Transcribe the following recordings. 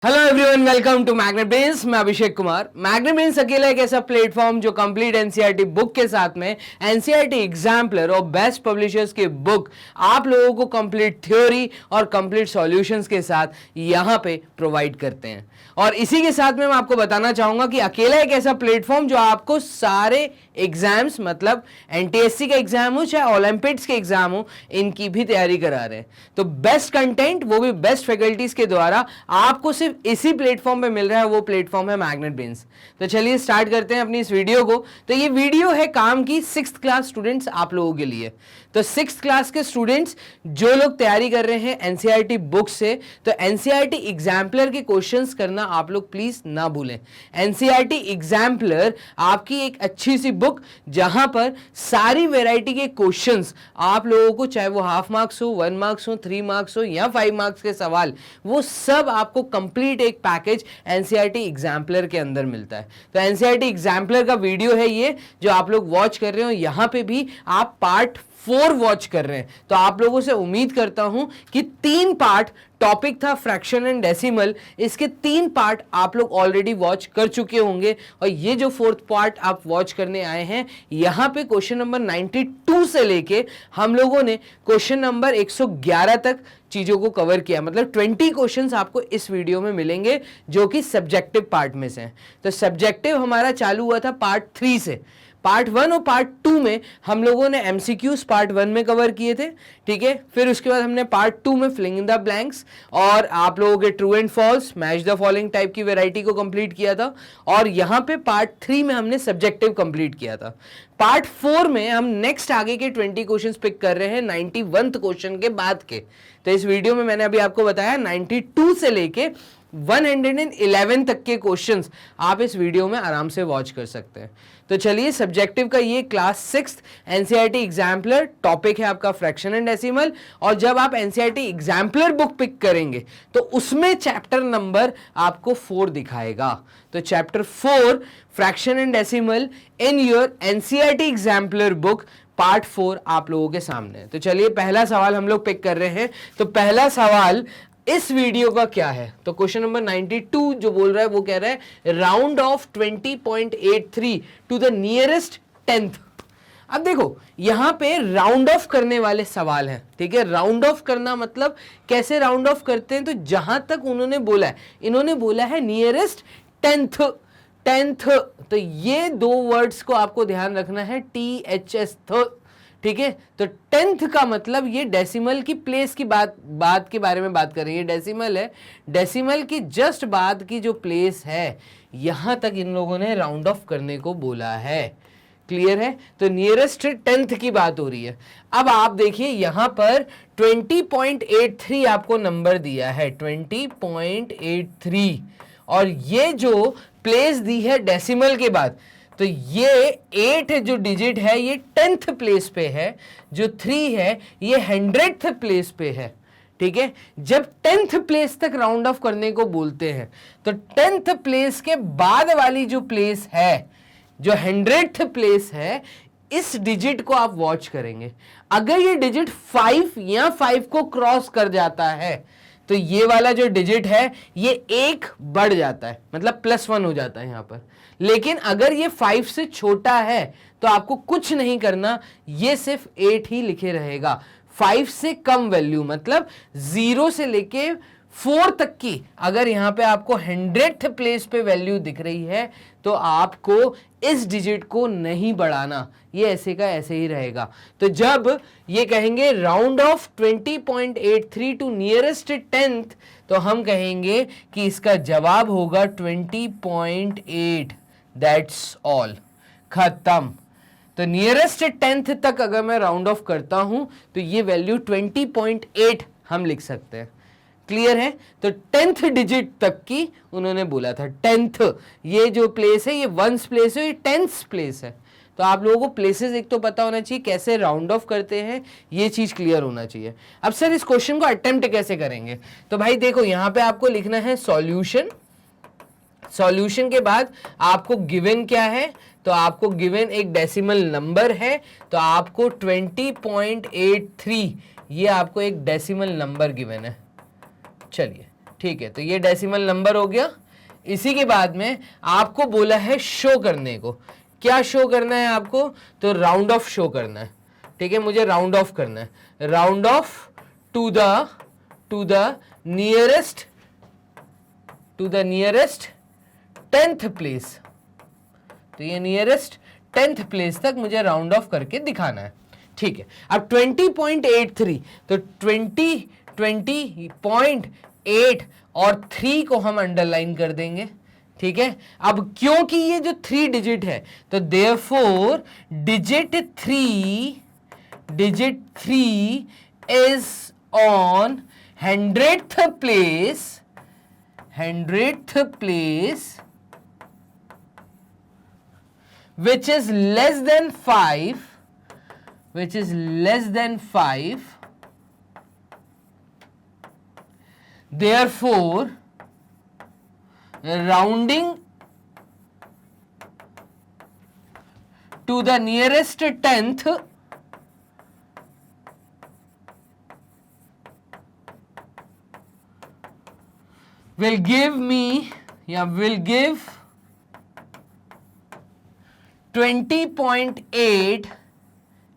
Hello everyone, welcome to Magnet Brains. मैं Abhishek Kumar. Magnet brains अकेला एक ऐसा प्लेटफॉर्म जो कंप्लीट एनसीईआरटी बुक के साथ में एनसीईआरटी एग्जाम्पलर और बेस्ट पब्लिशर्स की बुक आप लोगों को कंप्लीट थ्योरी और कंप्लीट सॉल्यूशंस के साथ यहां पे प्रोवाइड करते हैं। और इसी के साथ में मैं आपको बताना चाहूंगा कि अकेला एक ऐसा प्लेटफॉर्म जो आपको सारे एग्जाम्स, मतलब एनटीएससी का एग्जाम हो चाहे ओलंपिक्स के एग्जाम हो, इनकी भी तैयारी करा रहे हैं। तो बेस्ट कंटेंट, वो भी बेस्ट फैकल्टीज के द्वारा आपको सिर्फ इसी प्लेटफॉर्म पे मिल रहा है। वो प्लेटफॉर्म है मैग्नेट ब्रेन्स। तो चलिए स्टार्ट करते हैं अपनी इस वीडियो को। तो ये वीडियो है काम की 6th क्लास स्टूडेंट्स आप लोगों के लिए। तो 6th क्लास के स्टूडेंट्स जो लोग तैयारी कर रहे हैं एनसीईआरटी बुक से, तो एनसीईआरटी एग्जाम्पलर के क्वेश्चंस करना आप लोग प्लीज ना भूलें। एनसीईआरटी एग्जाम्पलर आपकी एक अच्छी सी बुक जहां पर सारी वैरायटी के क्वेश्चंस आप लोगों को, चाहे वो हाफ मार्क्स हो, 1 मार्क्स हो, 3 मार्क्स हो या 5 मार्क्स के सवाल, वो सब आपको कंप्लीट एक पैकेज एनसीईआरटी एग्जाम्पलर के अंदर मिलता है। तो एनसीईआरटी एग्जाम्पलर का वीडियो है ये जो आप लोग वॉच कर रहे हो। यहां पे भी आप पार्ट 4 वॉच कर रहे हैं। तो आप लोगों से उम्मीद करता हूं कि 3 पार्ट, टॉपिक था फ्रैक्शन एंड डेसिमल, इसके 3 पार्ट आप लोग ऑलरेडी वॉच कर चुके होंगे। और ये जो 4th पार्ट आप वॉच करने आए हैं, यहां पे क्वेश्चन नंबर 92 से लेके हम लोगों ने क्वेश्चन नंबर 111 तक चीजों को कवर किया। मतलब 20 क्वेश्चंस आपको इस वीडियो में मिलेंगे जो कि सब्जेक्टिव पार्ट में से हैं। तो सब्जेक्टिव हमारा चालू हुआ था पार्ट 3 से। पार्ट 1 और पार्ट 2 में हम लोगों ने एमसीक्यूज पार्ट 1 में कवर किए थे, ठीक है। फिर उसके बाद हमने पार्ट 2 में फिलिंग इन द ब्लैंक्स और आप लोगों के true and false, match the following type की वैरायटी को कंप्लीट किया था। और यहां पे पार्ट 3 में हमने सब्जेक्टिव कंप्लीट किया था। पार्ट 4 में हम नेक्स्ट आगे के 20 क्वेश्चंस पिक कर रहे हैं 91th क्वेश्चन के बाद के। तो इस वीडियो में मैंने अभी आपको बताया 92 से लेके 111 तक के क्वेश्चंस आप इस वीडियो में आराम से वॉच कर सकते हैं। तो चलिए, सब्जेक्टिव का ये class 6th NCERT exemplar, topic है आपका फ्रैक्शन एंड डेसिमल। और जब आप एनसीईआरटी एग्जाम्पलर बुक पिक करेंगे तो उसमें चैप्टर नंबर आपको 4 दिखाएगा। तो chapter 4 fraction and decimal in your NCERT exemplar book part 4 आप लोगों के सामने है। तो चलिए, पहला सवाल हम लोग पिक कर रहे हैं। तो पहला सवाल इस वीडियो का क्या है? तो क्वेश्चन नंबर 92 जो बोल रहा है वो कह रहा है round off 20.83 to the nearest 10th। अब देखो, यहां पे राउंड ऑफ करने वाले सवाल हैं, ठीक है। राउंड ऑफ करना मतलब कैसे राउंड ऑफ करते हैं? तो जहां तक उन्होंने बोला है, इन्होंने बोला है नियरेस्ट 10th। तो ये 2 वर्ड्स को आपको ध्यान रखना है, THS, ठीक है। तो 10th का मतलब ये डेसिमल की प्लेस की बात के बारे में बात कर रही है। डेसिमल है, डेसिमल की जस्ट बाद की जो प्लेस है, यहां तक इन लोगों ने राउंड ऑफ करने को बोला है। क्लियर है? तो नियरेस्ट 10th की बात हो रही है। अब आप देखिए यहां पर 20.83 आपको नंबर दिया है, 20.83, और ये जो प्लेस दी है डेसिमल के बाद, तो ये 8 जो डिजिट है ये 10th प्लेस पे है, जो 3 है ये 100th प्लेस पे है, ठीक है। जब 10th प्लेस तक राउंड ऑफ करने को बोलते हैं तो 10th प्लेस के बाद वाली जो प्लेस है, जो 100th प्लेस है, इस डिजिट को आप वॉच करेंगे। अगर ये डिजिट 5 या 5 को क्रॉस कर जाता है तो ये वाला जो डिजिट है ये 1 बढ़ जाता है, मतलब +1 हो जाता है यहां पर। लेकिन अगर ये 5 से छोटा है तो आपको कुछ नहीं करना, ये सिर्फ 8 ही लिखे रहेगा। 5 से कम वैल्यू, मतलब 0 से लेके 4 तक की अगर यहां पे आपको 100th प्लेस पे वैल्यू दिख रही है तो आपको इस डिजिट को नहीं बढ़ाना, ये ऐसे का ऐसे ही रहेगा। तो जब ये कहेंगे round off 20.83 to nearest 10th, तो हम कहेंगे कि इसका जवाब होगा 20.8। दैट्स ऑल, खत्म। तो नियरेस्ट 10th तक अगर मैं राउंड ऑफ करता हूं तो ये वैल्यू 20.8 हम लिख सकते हैं। क्लियर है? तो 10th डिजिट तक की उन्होंने बोला था। 10th ये जो प्लेस है ये 1st प्लेस है, ये 10th प्लेस है। तो आप लोगों को प्लेसेस एक तो पता होना चाहिए, कैसे राउंड ऑफ करते हैं ये चीज क्लियर होना चाहिए। अब सर इस क्वेश्चन को अटेम्प्ट कैसे करेंगे? तो भाई देखो, यहां पे आपको लिखना है सॉल्यूशन। सॉल्यूशन के बाद आपको गिवन क्या है? तो आपको गिवन एक डेसिमल नंबर है, तो आपको 20.83 ये आपको एक डेसिमल नंबर गिवन है। चलिए ठीक है, तो ये डेसिमल नंबर हो गया। इसी के बाद में आपको बोला है शो करने को। क्या शो करना है आपको? तो राउंड ऑफ शो करना है। ठीक है, मुझे राउंड ऑफ करना है, round off to the nearest 10th place. तो ये नियरेस्ट 10th प्लेस तक मुझे राउंड ऑफ करके दिखाना है। ठीक है, अब 20.83, तो 20.8 और 3 को हम अंडरलाइन कर देंगे। ठीक है, अब क्योंकि ये जो 3 डिजिट है, तो therefore digit 3 is on 100th place which is less than 5, therefore rounding to the nearest 10th will give 20.8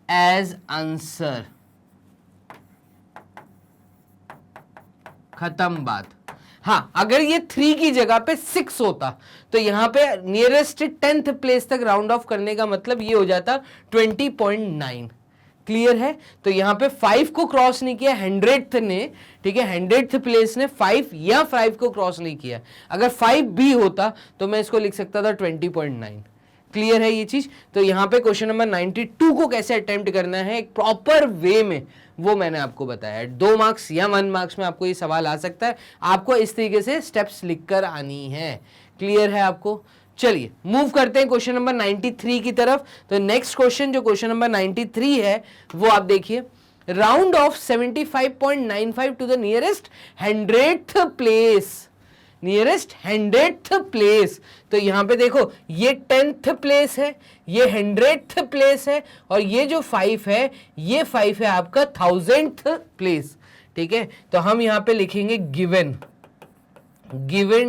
as answer. खत्म बात। हाँ, अगर ये 3 की जगह पे 6 होता तो यहां पे नियरेस्ट 10th प्लेस तक राउंड ऑफ करने का मतलब ये हो जाता 20.9। क्लियर है? तो यहां पे 5 को क्रॉस नहीं किया 100th ने। ठीक है, 100th प्लेस ने 5 को क्रॉस नहीं किया। अगर 5 भी होता तो मैं इसको लिख सकता था 20.9। क्लियर है ये चीज? तो यहां पे क्वेश्चन नंबर 92 को कैसे अटेम्प्ट करना है एक प्रॉपर वे में, वो मैंने आपको बताया है। 2 मार्क्स या 1 मार्क्स में आपको ये सवाल आ सकता है। आपको इस तरीके से स्टेप्स लिखकर आनी है। क्लियर है आपको? चलिए मूव करते हैं क्वेश्चन नंबर 93 की तरफ। तो नेक्स्ट क्वेश्चन जो क्वेश्चन नंबर 93 है वो आप देखिए, round off 75.95 to the nearest 100th place. तो यहां पे देखो ये 10th प्लेस है, ये 100th प्लेस है, और ये जो 5 है ये 5 है आपका 1000th प्लेस। ठीक है, तो हम यहां पे लिखेंगे गिवन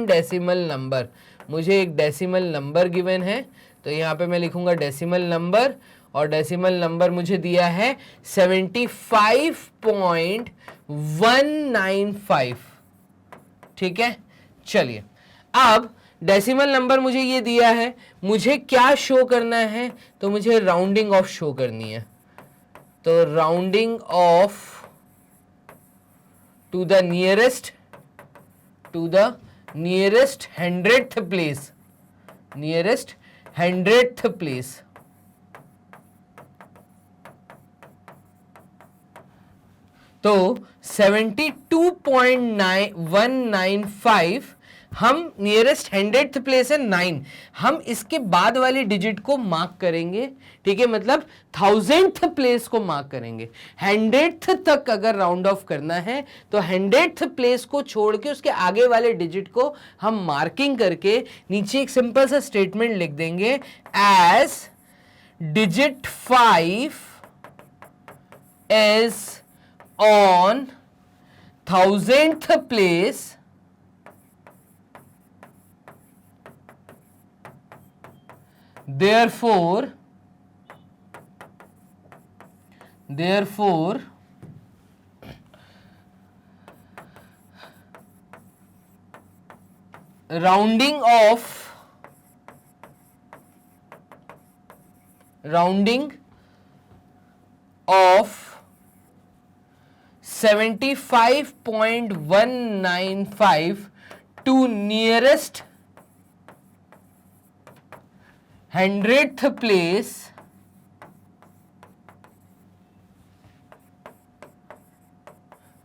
डेसिमल नंबर। मुझे एक डेसिमल नंबर गिवन है, तो यहां पे मैं लिखूंगा डेसिमल नंबर, और डेसिमल नंबर मुझे दिया है 75.195। ठीक है, चलिए अब डेसिमल नंबर मुझे ये दिया है, मुझे क्या शो करना है? तो मुझे राउंडिंग ऑफ शो करनी है। तो rounding off to the nearest 100th place. तो 72.195 हम नियरेस्ट 100th प्लेस है 9, हम इसके बाद वाले डिजिट को मार्क करेंगे। ठीक है, मतलब 1000th प्लेस को मार्क करेंगे। 100th तक अगर राउंड ऑफ करना है तो 100th प्लेस को छोड़ के उसके आगे वाले डिजिट को हम मार्किंग करके नीचे एक सिंपल सा स्टेटमेंट लिख देंगे, as digit 5 is on 1000th place, therefore rounding of 75.195 to nearest 100th place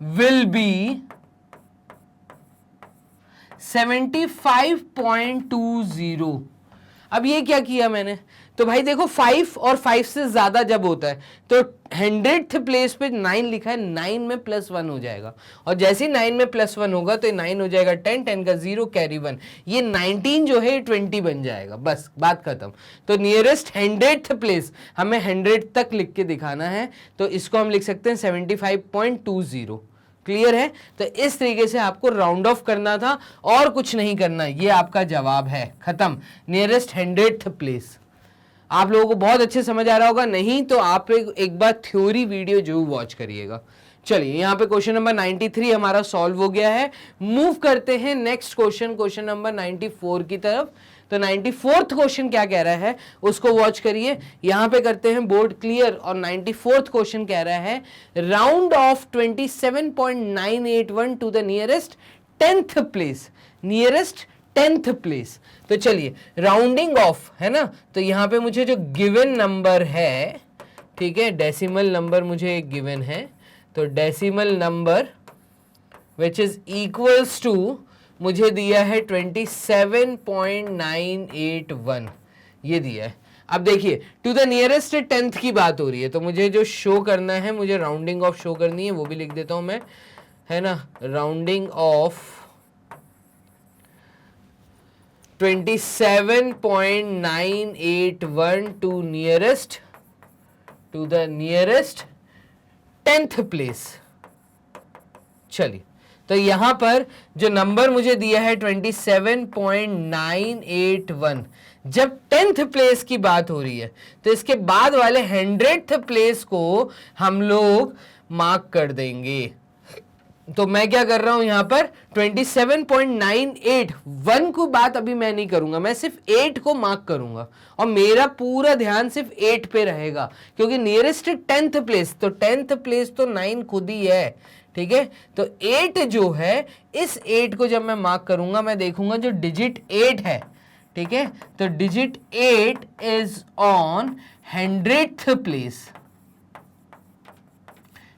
will be 75.20। अब ये क्या किया मैंने? तो भाई देखो 5 और 5 से ज्यादा जब होता है तो 100th प्लेस पे 9 लिखा है, 9 में +1 हो जाएगा, और जैसे ही 9 में +1 होगा तो 9 हो जाएगा 10, 10 का 0 कैरी 1, ये 19 जो है 20 बन जाएगा। बस बात खत्म। तो नियरेस्ट 100th प्लेस हमें 100 तक लिख के दिखाना है, तो इसको हम लिख सकते हैं 75.20। क्लियर है? तो इस तरीके से आपको राउंड ऑफ करना था और कुछ नहीं करना। ये आपका जवाब है, खत्म। Nearest 100th place. आप लोगों को बहुत अच्छे समझ आ रहा होगा, नहीं तो आप एक बार थ्योरी वीडियो जरूर वॉच करिएगा। चलिए यहाँ पे क्वेश्चन नंबर 93 हमारा सॉल्व हो गया है। मूव करते हैं नेक्स्ट क्वेश्चन, क्वेश्चन नंबर 94 की तरफ। तो 94th क्वेश्चन क्या कह रहा है उसको वॉच करिए। यहां पे करते हैं बोर्ड क्लियर। और 94th क्वेश्चन कह रहा है round off 27.981 to the nearest 10th place. Nearest 10th place. तो चलिए राउंडिंग ऑफ है ना, तो यहां पे मुझे जो गिवन नंबर है, ठीक है, डेसिमल नंबर मुझे गिवन है, तो decimal number which is equals to मुझे दिया है 27.981, ये दिया है। अब देखिए टू द नियरेस्ट 10th की बात हो रही है, तो मुझे जो शो करना है, मुझे राउंडिंग ऑफ शो करनी है, वो भी लिख देता हूं मैं, है ना। Rounding off 27.981 to the nearest 10th place. चलिए तो यहां पर जो नंबर मुझे दिया है 27.981, जब 10th प्लेस की बात हो रही है तो इसके बाद वाले 100th प्लेस को हम लोग मार्क कर देंगे। तो मैं क्या कर रहा हूं यहां पर 27.981 को बात अभी मैं नहीं करूंगा, मैं सिर्फ 8 को मार्क करूंगा और मेरा पूरा ध्यान सिर्फ 8 पे रहेगा, क्योंकि नियरेस्ट 10th प्लेस, तो 10th प्लेस तो 9 खुद ही है, ठीक है। तो 8 जो है, इस 8 को जब मैं मार्क करूंगा मैं देखूंगा जो डिजिट 8 है, ठीक है, तो digit 8 is on 100th place.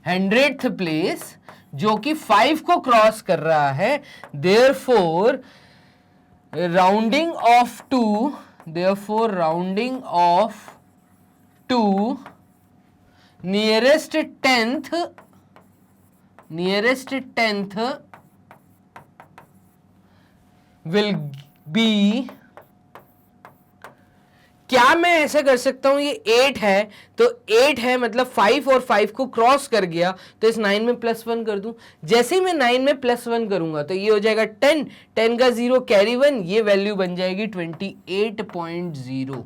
100th place जो कि 5 को क्रॉस कर रहा है, therefore rounding off to nearest 10th will be, क्या मैं ऐसा कर सकता हूं, ये 8 है तो 8 है मतलब 5 और 5 को क्रॉस कर गया, तो इस 9 में +1 कर दूं। जैसे ही मैं 9 में +1 करूंगा तो ये हो जाएगा 10, 10 का 0 कैरी 1, ये वैल्यू बन जाएगी 28.0,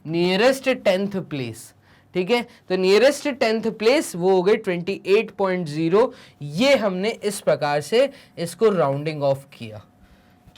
नियरेस्ट 10th प्लेस, ठीक है। तो नियरेस्ट 10th प्लेस वो हो गई 28.0। ये हमने इस प्रकार से इसको राउंडिंग ऑफ किया।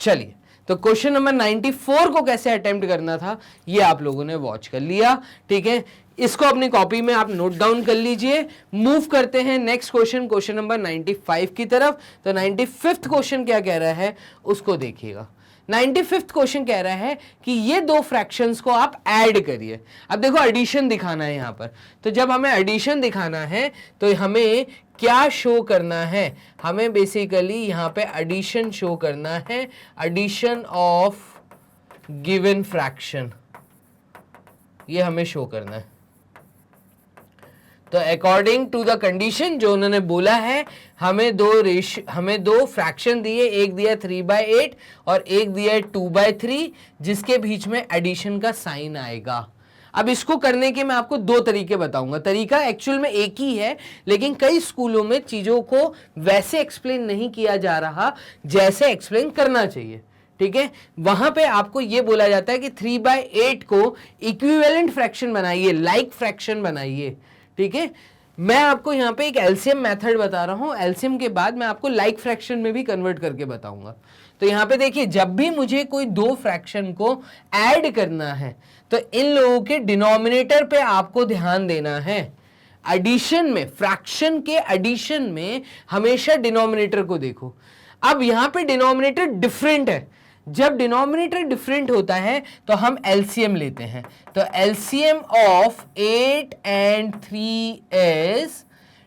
चलिए तो क्वेश्चन नंबर 94 को कैसे अटेम्प्ट करना था ये आप लोगों ने वॉच कर लिया, ठीक है। इसको अपनी कॉपी में आप नोट डाउन कर लीजिए। मूव करते हैं नेक्स्ट क्वेश्चन, क्वेश्चन नंबर 95 की तरफ। तो 95th क्वेश्चन क्या कह रहा है उसको देखिएगा। 95th क्वेश्चन कह रहा है कि ये दो फ्रैक्शंस को आप ऐड करिए। अब देखो एडिशन दिखाना है यहां पर, तो जब हमें एडिशन दिखाना है तो हमें क्या शो करना है, हमें बेसिकली यहां पे एडिशन शो करना है, एडिशन ऑफ गिवन फ्रैक्शन, ये हमें शो करना है। तो अकॉर्डिंग टू द कंडीशन जो उन्होंने बोला है, हमें दो फ्रैक्शन दिए, एक दिया 3/8 और एक दिया 2/3, जिसके बीच में एडिशन का साइन आएगा। अब इसको करने के मैं आपको दो तरीके बताऊंगा। तरीका एक्चुअल में एक ही है, लेकिन कई स्कूलों में चीजों को वैसे एक्सप्लेन नहीं किया जा रहा जैसे एक्सप्लेन करना चाहिए, ठीक है। वहां पे आपको यह बोला जाता है कि 3/8 को इक्विवेलेंट फ्रैक्शन बनाइए, लाइक फ्रैक्शन बनाइए, ठीक है। मैं आपको यहां पे एक एलसीएम मेथड बता रहा हूं, एलसीएम के बाद मैं आपको लाइक फ्रैक्शन में भी कन्वर्ट करके बताऊंगा। तो यहां पे देखिए, जब भी मुझे कोई दो फ्रैक्शन को ऐड करना है तो इन लोगों के डिनोमिनेटर पे आपको ध्यान देना है। एडिशन में, फ्रैक्शन के एडिशन में हमेशा डिनोमिनेटर को देखो। अब यहां पे डिनोमिनेटर डिफरेंट है, जब डिनोमिनेटर डिफरेंट होता है तो हम एलसीएम लेते हैं। तो एलसीएम ऑफ 8 and 3 इज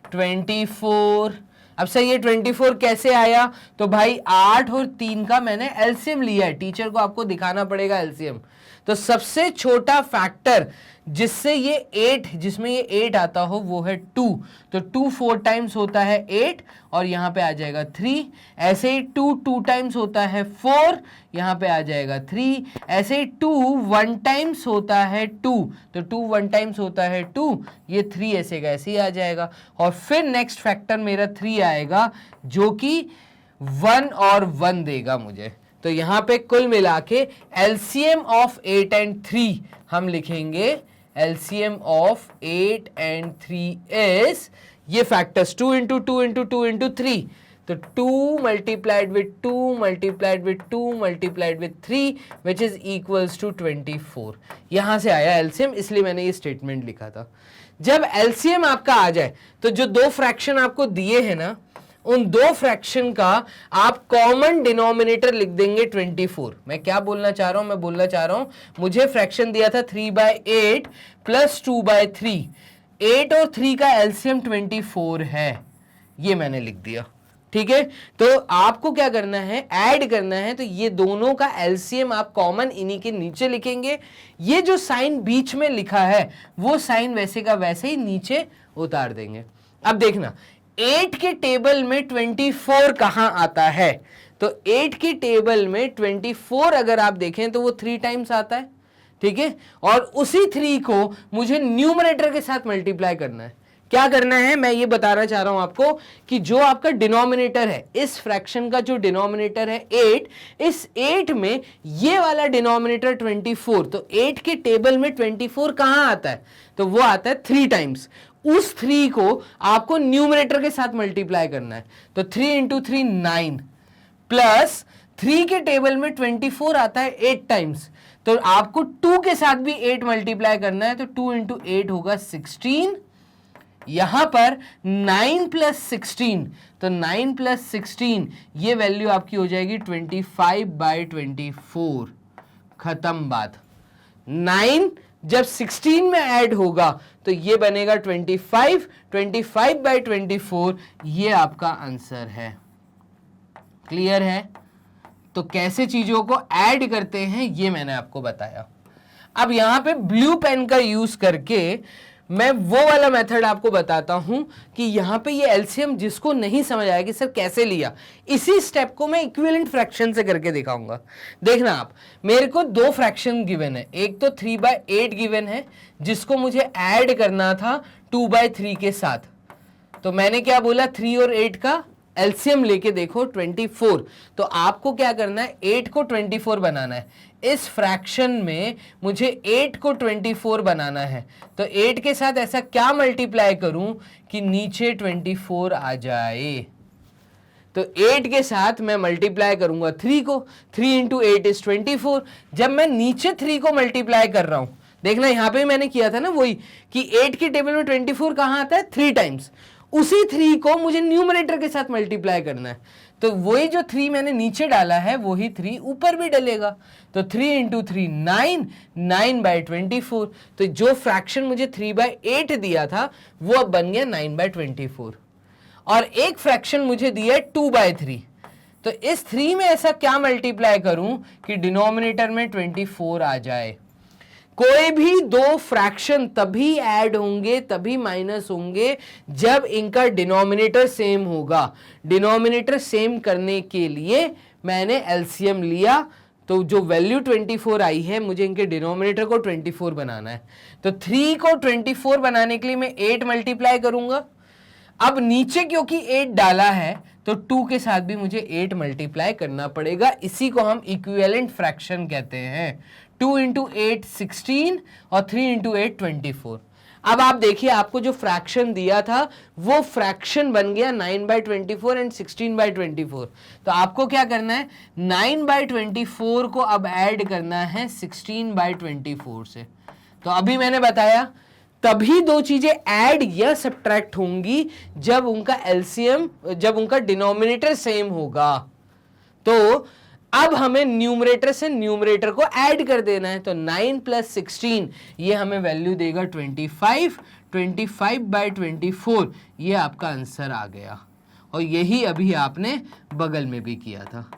24। अब सही है, 24 कैसे आया, तो भाई 8 और 3 का मैंने एलसीएम लिया है, टीचर को आपको दिखाना पड़ेगा एलसीएम। तो सबसे छोटा फैक्टर जिससे ये 8, जिसमें ये 8 आता हो वो है 2, तो 2 4 टाइम्स होता है 8 और यहाँ पे आ जाएगा 3। ऐसे ही 2 2 टाइम्स होता है 4, यहाँ पे आ जाएगा 3। ऐसे ही 2 1 टाइम्स होता है 2, तो 2 1 टाइम्स होता है 2, ये 3 ऐसे का ऐसे ही आ जाएगा। और फिर नेक्स्ट फैक्टर मेरा 3 आएगा जो कि 1 और 1 देगा मुझे। तो यहाँ पे कुल मिला के एलसीएम ऑफ 8 एंड 3 हम लिखेंगे, एलसीएम ऑफ 8 एंड 3 इज ये फैक्टर्स 2 इंटू 2 इंटू 2 इंटू 3, तो 2 multiplied with 2 multiplied with 2 multiplied with 3 which is equals to 24। यहां से आया एलसीएम, इसलिए मैंने ये स्टेटमेंट लिखा था। जब एलसीएम आपका आ जाए तो जो दो फ्रैक्शन आपको दिए हैं ना, उन दो फ्रैक्शन का आप कॉमन डिनोमिनेटर लिख देंगे 24। मैं क्या बोलना चाह रहा हूं, मैं बोलना चाह रहा हूं मुझे फ्रैक्शन दिया था 3/8 प्लस 2/3, 8 और 3 का एलसीएम 24 है, ये मैंने लिख दिया। ठीक है, तो आपको क्या करना है, ऐड करना है, तो ये दोनों का एलसीएम आप कॉमन इन्हीं के नीचे लिखेंगे। ये जो साइन बीच में लिखा है वो साइन वैसे का वैसे ही नीचे उतार देंगे। अब देखना 8 के टेबल में 24 कहां आता है, तो 8 की टेबल में 24 अगर आप देखें तो वो 3 टाइम्स आता है। ठीक है, और उसी 3 को मुझे न्यूमरेटर के साथ मल्टीप्लाई करना है। क्या करना है, मैं ये बताना चाह रहा हूं आपको कि जो आपका डिनोमिनेटर है, इस फ्रैक्शन का जो डिनोमिनेटर है 8, इस 8 में ये वाला डिनोमिनेटर 24, तो 8 के टेबल में 24 कहां आता है, तो वो आता है 3 टाइम्स। उस 3 को आपको न्यूमरेटर के साथ मल्टीप्लाई करना है, तो 3 इंटू 3 9 प्लस 3 के टेबल में 24 आता है 8 टाइम्स, तो आपको 2 के साथ भी 8 मल्टीप्लाई करना है, तो 2 इंटू 8 होगा 16। यहां पर 9 प्लस 16, तो 9 प्लस 16 ये वैल्यू आपकी हो जाएगी 25/24। खत्म बात। 9 जब 16 में ऐड होगा तो ये बनेगा 25, 25/24 ये आपका आंसर है। क्लियर है? तो कैसे चीजों को ऐड करते हैं ये मैंने आपको बताया। अब यहां पे ब्लू पेन का यूज करके मैं वो वाला मेथड आपको बताता हूं कि यहां पे ये एलसीएम जिसको नहीं समझ आया कि सर कैसे लिया, इसी स्टेप को मैं इक्विवेलेंट फ्रैक्शन से करके दिखाऊंगा। देखना आप, मेरे को दो फ्रैक्शन गिवन है, एक तो 3/8 गिवन है जिसको मुझे ऐड करना था 2/3 के साथ। तो मैंने क्या बोला, 3 और 8 का एलसीएम लेके देखो 24। तो आपको क्या करना है, 8 को 24 बनाना है। इस फ्रैक्शन में मुझे 8 को 24 बनाना है, तो 8 के साथ ऐसा क्या मल्टीप्लाई करूं कि नीचे 24 आ जाए। तो 8 के साथ मैं मल्टीप्लाई करूंगा 3 को, 3 इंटू 8 इज 24। जब मैं नीचे 3 को मल्टीप्लाई कर रहा हूं, देखना यहां पे मैंने किया था ना वही कि 8 के टेबल में 24 कहां आता है, 3 टाइम्स। उसी 3 को मुझे न्यूमरेटर के साथ मल्टीप्लाई करना है, तो वही जो 3 मैंने नीचे डाला है वही 3 ऊपर भी डलेगा। तो 3 इंटू 3 9, 9/24। तो जो फ्रैक्शन मुझे 3/8 दिया था वो अब बन गया 9/24। और एक फ्रैक्शन मुझे दिया है 2/3, तो इस 3 में ऐसा क्या मल्टीप्लाई करूं कि डिनोमिनेटर में 24 आ जाए। कोई भी दो फ्रैक्शन तभी ऐड होंगे, तभी माइनस होंगे जब इनका डिनोमिनेटर सेम होगा। डिनोमिनेटर सेम करने के लिए मैंने एलसीएम लिया, तो जो वैल्यू 24 आई है मुझे इनके डिनोमिनेटर को 24 बनाना है। तो 3 को 24 बनाने के लिए मैं 8 मल्टीप्लाई करूंगा। अब नीचे क्योंकि 8 डाला है तो 2 के साथ भी मुझे 8 मल्टीप्लाई करना पड़ेगा। इसी को हम इक्विवेलेंट फ्रैक्शन कहते हैं। 2 इंटू 8 16 और 3 इंटू 8 24। अब आप देखिए, आपको जो फ्रैक्शन दिया था वो फ्रैक्शन बन गया 9/24 एंड 16/24। तो आपको क्या करना है, 9/24 को अब ऐड करना है 16/24 से। तो अभी मैंने बताया तभी दो चीजें ऐड या सब्ट्रैक्ट होंगी जब उनका एलसीएम, जब उनका डिनोमिनेटर सेम होगा। तो अब हमें न्यूमरेटर से न्यूमरेटर को ऐड कर देना है। तो 9 प्लस 16 ये हमें वैल्यू देगा 25, 25/24 ये आपका आंसर आ गया। और यही अभी आपने बगल में भी किया था।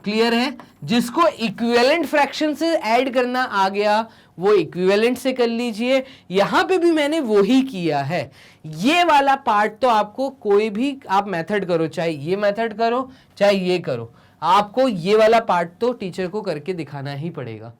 क्लियर है? जिसको इक्विवेलेंट फ्रैक्शन से ऐड करना आ गया वो इक्विवेलेंट से कर लीजिए। यहां पे भी मैंने वो ही किया है। ये वाला पार्ट तो आपको कोई भी आप मेथड करो, चाहे ये मेथड करो चाहे ये करो, आपको ये वाला पार्ट तो टीचर को करके दिखाना ही पड़ेगा।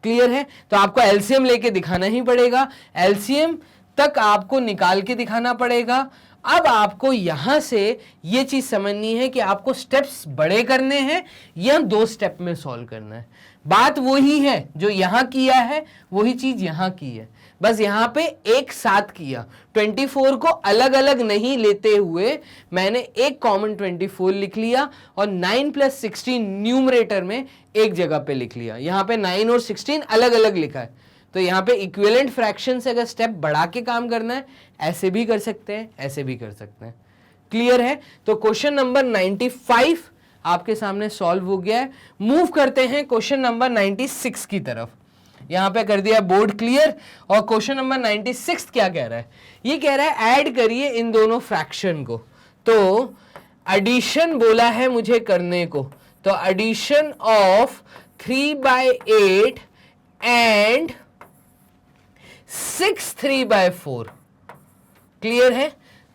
क्लियर है? तो आपको एलसीएम लेके दिखाना ही पड़ेगा, एलसीएम तक आपको निकाल के दिखाना पड़ेगा। अब आपको यहां से ये चीज समझनी है कि आपको स्टेप्स बड़े करने हैं या 2 स्टेप में सॉल्व करना है। बात वही है जो यहां किया है, वही चीज यहां की है, बस यहां पे एक साथ किया। 24 को अलग अलग नहीं लेते हुए मैंने एक कॉमन 24 लिख लिया और 9 + 16 न्यूमरेटर में एक जगह पे लिख लिया। यहां पे 9 और 16 अलग अलग लिखा है। तो यहां पे इक्विवेलेंट फ्रैक्शन से अगर स्टेप बढ़ा के काम करना है, ऐसे भी कर सकते हैं, ऐसे भी कर सकते हैं। क्लियर है? तो क्वेश्चन नंबर 95 आपके सामने सॉल्व हो गया है। मूव करते हैं क्वेश्चन नंबर 96 की तरफ। यहां पे कर दिया बोर्ड क्लियर। और क्वेश्चन नंबर 96 क्या कह रहा है? ये कह रहा है ऐड करिए इन दोनों फ्रैक्शन को। तो एडिशन बोला है मुझे करने को, तो एडिशन ऑफ 3/8 एंड 6 3/4। क्लियर है?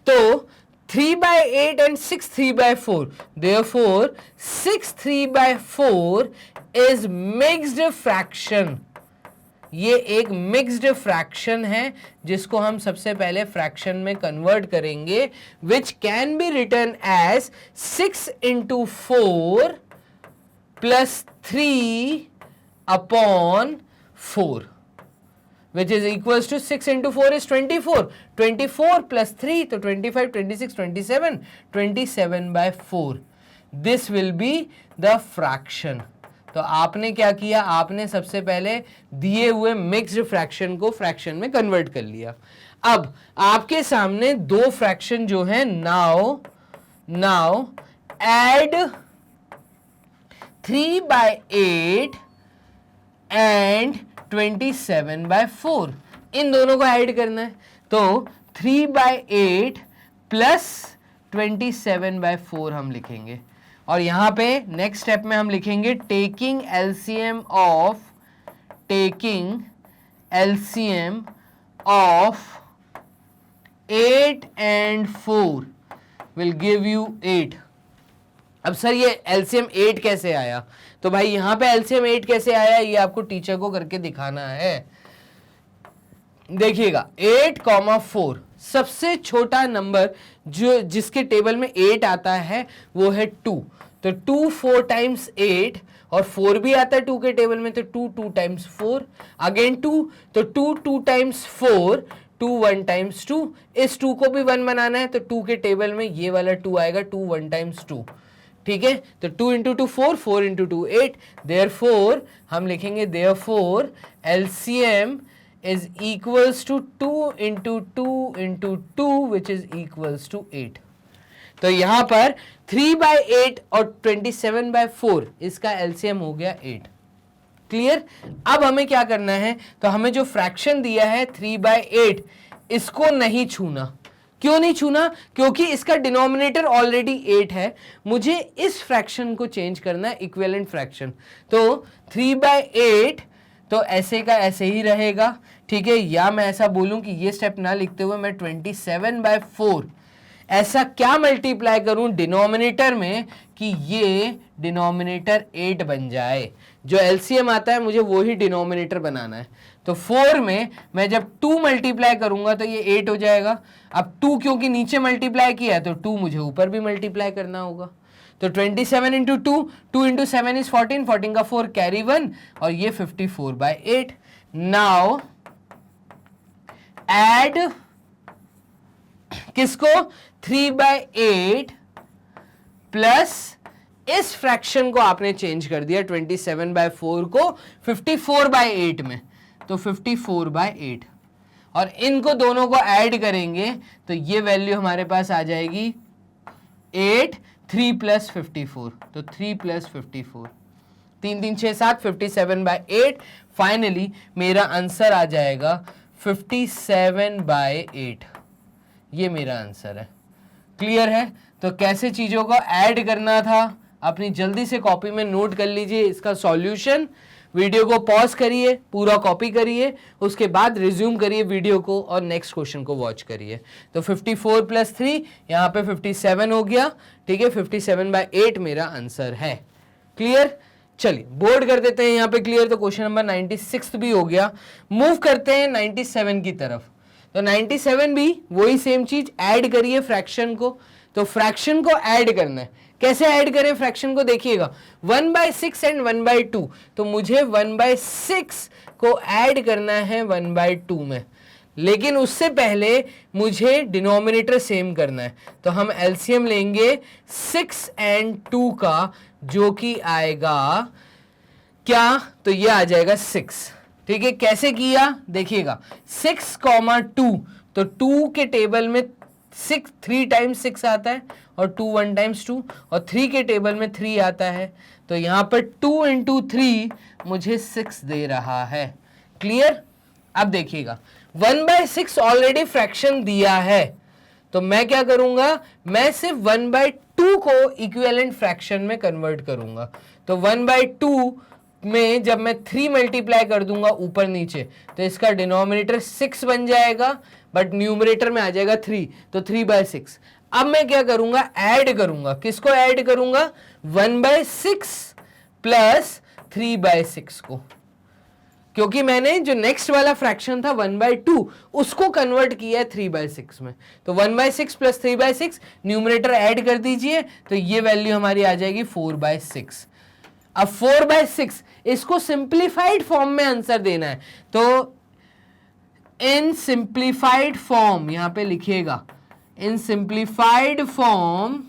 तो 3/8 and 6 3/4, therefore 6 3/4 is mixed fraction। ये एक मिक्स्ड फ्रैक्शन है जिसको हम सबसे पहले फ्रैक्शन में कन्वर्ट करेंगे, which can be written as 6 × 4 + 3/4, which is equals to 6 × 4 is 24, 24 + 3 तो 25, 26, 27, 27/4। This will be the fraction। तो आपने क्या किया? आपने सबसे पहले दिए हुए मिक्स्ड फ्रैक्शन को फ्रैक्शन में कन्वर्ट कर लिया। अब आपके सामने 2 फ्रैक्शन जो है, नाउ ऐड 3/8 एंड 27/4, इन दोनों को ऐड करना है। तो 3/8 + 27/4 हम लिखेंगे और यहां पे नेक्स्ट स्टेप में हम लिखेंगे taking LCM of 8 and 4 will give you 8। अब सर ये एलसीएम 8 कैसे आया? तो भाई यहां पे एलसीएम 8 कैसे आया ये आपको टीचर को करके दिखाना है। देखिएगा 8,4 सबसे छोटा नंबर जो जिसके टेबल में 8 आता है वो है 2। तो 2 4 टाइम्स 8 और 4 भी आता है 2 के टेबल में, तो 2 2 टाइम्स 4 अगेन 2, तो 2 2 टाइम्स 4, 2 1 टाइम्स 2। इस 2 को भी 1 बनाना है तो 2 के टेबल में ये वाला 2 आएगा, 2 1 टाइम्स 2। ठीक है? तो 2 × 2 4, 4 × 2 8। देयरफॉर हम लिखेंगे therefore LCM is equals to 2 × 2 × 2 which is equals to 8। तो यहां पर 3/8 और 27/4 इसका एलसीएम हो गया 8। क्लियर? अब हमें क्या करना है? तो हमें जो फ्रैक्शन दिया है 3/8 इसको नहीं छूना। क्यों नहीं छूना? क्योंकि इसका डिनोमिनेटर ऑलरेडी 8 है, मुझे इस फ्रैक्शन को चेंज करना है इक्विवेलेंट फ्रैक्शन। तो 3/8 तो ऐसे का ऐसे ही रहेगा। ठीक है? या मैं ऐसा बोलूं कि ये स्टेप ना लिखते हुए मैं 27/4 ऐसा क्या मल्टीप्लाई करूं डिनोमिनेटर में कि ये डिनोमिनेटर 8 बन जाए। जो एलसीएम आता है मुझे वो ही डिनोमिनेटर बनाना है। तो 4 में मैं जब 2 मल्टीप्लाई करूंगा तो ये 8 हो जाएगा। अब 2 क्योंकि नीचे मल्टीप्लाई किया है तो 2 मुझे ऊपर भी मल्टीप्लाई करना होगा। तो 27 × 2, 2 × 7 is 14, 14 का 4 कैरी 1 और ये 54/8। नाउ ऐड किसको? 3/8 प्लस इस फ्रैक्शन को आपने चेंज कर दिया 27/4 को 54/8 में, तो 54/8 और इनको दोनों को ऐड करेंगे तो ये वैल्यू हमारे पास आ जाएगी 8, 3 + 54, तो 3 + 54, 3 3 6 7, 57/8। फाइनली मेरा आंसर आ जाएगा 57/8। ये मेरा आंसर है। क्लियर है? तो कैसे चीजों को ऐड करना था अपनी जल्दी से कॉपी में नोट कर लीजिए इसका सॉल्यूशन। वीडियो को पॉज करिए, पूरा कॉपी करिए, उसके बाद रिज्यूम करिए वीडियो को और नेक्स्ट क्वेश्चन को वॉच करिए। तो 54 + 3 यहाँ पे 57 हो गया, ठीक है। 57/8 मेरा आंसर है। क्लियर? चलिए बोर्ड कर देते हैं यहाँ पे क्लियर। तो क्वेश्चन नंबर 96 भी हो गया। मूव करते हैं 97 की तरफ। तो 97 भी वही सेम चीज, ऐड करिए फ्रैक्शन को। तो फ्रैक्शन को ऐड करना है, कैसे ऐड करें फ्रैक्शन को देखिएगा, 1/6 एंड 1/2। तो मुझे 1/6 को ऐड करना है 1/2 में, लेकिन उससे पहले मुझे डिनोमिनेटर सेम करना है। तो हम एलसीएम लेंगे 6 और 2 का, जो कि आएगा क्या, तो ये आ जाएगा 6, ठीक है। कैसे किया देखिएगा, 6, 2, तो 2 के टेबल में 6 3 टाइम्स 6 आता है और 2 1 टाइम्स 2, और 3 के टेबल में 3 आता है। तो यहां पर 2 × 3 मुझे 6 दे रहा है। क्लियर? अब देखिएगा 1/6 ऑलरेडी फ्रैक्शन दिया है, तो मैं क्या करूंगा, मैं सिर्फ 1/2 को इक्विवेलेंट फ्रैक्शन में कन्वर्ट करूंगा। तो 1/2 में जब मैं 3 मल्टीप्लाई कर दूंगा ऊपर नीचे, तो इसका डिनोमिनेटर 6 बन जाएगा, बट न्यूमरेटर में आ जाएगा 3, तो 3/6। अब मैं क्या करूंगा, ऐड करूंगा। किसको ऐड करूंगा, 1/6 + 3/6 को, क्योंकि मैंने जो नेक्स्ट वाला फ्रैक्शन था 1/2 उसको कन्वर्ट किया है 3/6 में। तो 1/6 + 3/6 न्यूमरेटर ऐड कर दीजिए, तो ये वैल्यू हमारी आ जाएगी 4/6। अब 4/6 इसको सिंप्लीफाइड फॉर्म में आंसर देना है, तो इन सिंप्लीफाइड फॉर्म यहां पे लिखिएगा, in simplified form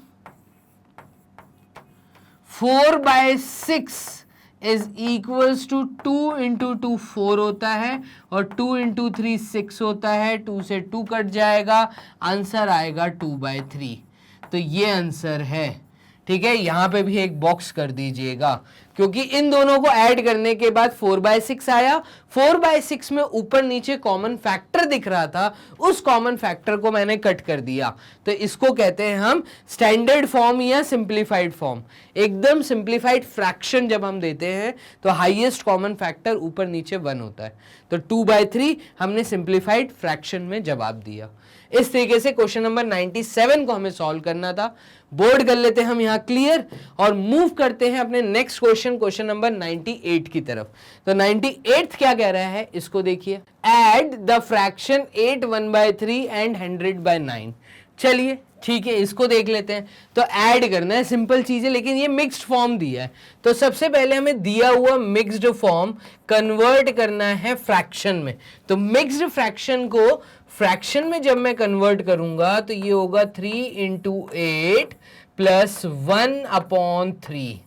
4/6 is equals to 2 × 2 4 होता है, और 2 × 3 6 होता है। 2 से 2 कट जाएगा, आंसर आएगा 2/3। तो ये आंसर है, ठीक है। यहां पे भी एक बॉक्स कर दीजिएगा, क्योंकि इन दोनों को ऐड करने के बाद 4/6 आया। 4/6 में ऊपर नीचे कॉमन फैक्टर दिख रहा था, उस कॉमन फैक्टर को मैंने कट कर दिया। तो इसको कहते हैं हम स्टैंडर्ड फॉर्म या सिंप्लीफाइड फॉर्म। एकदम सिंप्लीफाइड फ्रैक्शन जब हम देते हैं तो हाईएस्ट कॉमन फैक्टर ऊपर नीचे 1 होता है। तो 2/3 हमने सिंप्लीफाइड फ्रैक्शन में जवाब दिया। इस तरीके से क्वेश्चन नंबर 97 को हमें सॉल्व करना था। बोर्ड कर लेते हैं हम यहाँ क्लियर, और मूव करते हैं अपने नेक्स्ट क्वेश्चन नंबर 98 की तरफ। तो 98 क्या कह रहा है, इसको देखिए, ऐड द फ्रैक्शन 8 1/3 एंड 100/9। चलिए ठीक है, इसको देख लेते हैं। तो ऐड करना है, सिंपल चीज है, लेकिन ये मिक्स्ड फॉर्म दिया है। तो सबसे पहले हमें दिया हुआ मिक्स्ड फॉर्म कन्वर्ट करना है फ्रैक्शन में। तो मिक्स्ड फ्रैक्शन को फ्रैक्शन में जब मैं कन्वर्ट करूंगा तो ये होगा 3 × 8 + 1/3।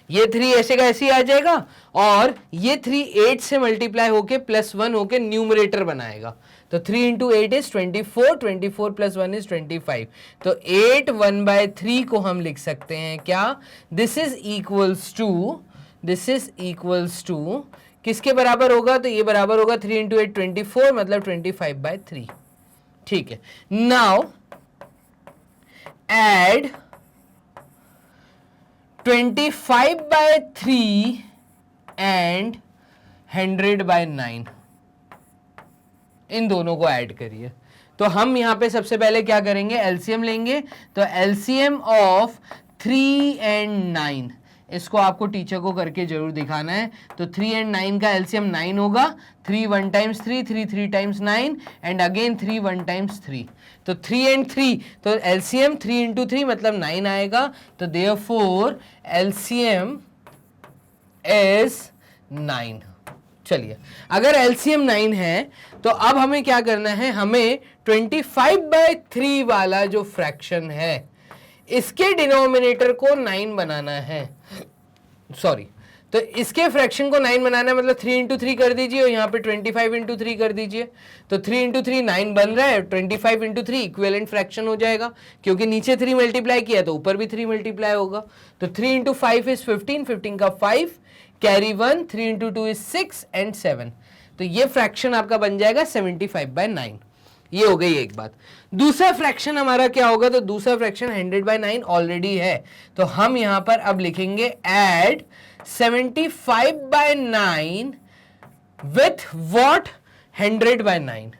ये 3 ऐसे का ऐसे ही आ जाएगा, और ये 3 8 से मल्टीप्लाई होके +1 होके न्यूमरेटर बनाएगा। तो 3 × 8 इज 24, 24 + 1 इज 25। तो 8 1/3 को हम लिख सकते हैं क्या, दिस इज इक्वल्स टू किसके बराबर होगा, तो ये बराबर होगा 3 × 8 24, मतलब 25/3। ठीक है, नाउ ऐड 25/3 एंड 100/9, इन दोनों को ऐड करिए। तो हम यहां पे सबसे पहले क्या करेंगे, एलसीएम लेंगे। तो एलसीएम ऑफ 3 और 9, इसको आपको टीचर को करके जरूर दिखाना है। तो 3 और 9 का एलसीएम 9 होगा। 3 1 times 3, 3 3 times 9, and again 3 1 times 3। तो 3 और 3, तो एलसीएम 3 × 3 मतलब 9 आएगा। तो देयरफॉर एलसीएम इज 9। चलिए, अगर एलसीएम 9 है तो अब हमें क्या करना है, हमें 25/3 वाला जो फ्रैक्शन है इसके डिनोमिनेटर को 9 बनाना है। सॉरी, तो इसके फ्रैक्शन को 9 बनाना है, मतलब 3 × 3 कर दीजिए और यहाँ पे 25 × 3 कर दीजिए। तो 3 × 3 9 बन रहा है, 25 × 3 इक्विवेलेंट फ्रैक्शन हो जाएगा, क्योंकि नीचे 3 मल्टीप्लाई किया तो ऊपर भी 3 मल्टीप्लाई होगा। तो 3 × 5 इज 15, 15 का 5, कैरी 1, 3 × 2 इज 6 एंड 7। तो ये फ्रैक्शन आपका बन जाएगा 75/9। ये हो गई एक बात। दूसरा फ्रैक्शन हमारा क्या होगा, तो दूसरा फ्रैक्शन 100/9 ऑलरेडी है, तो हम यहां पर अब लिखेंगे ऐड 75/9 विथ व्हाट 100/9,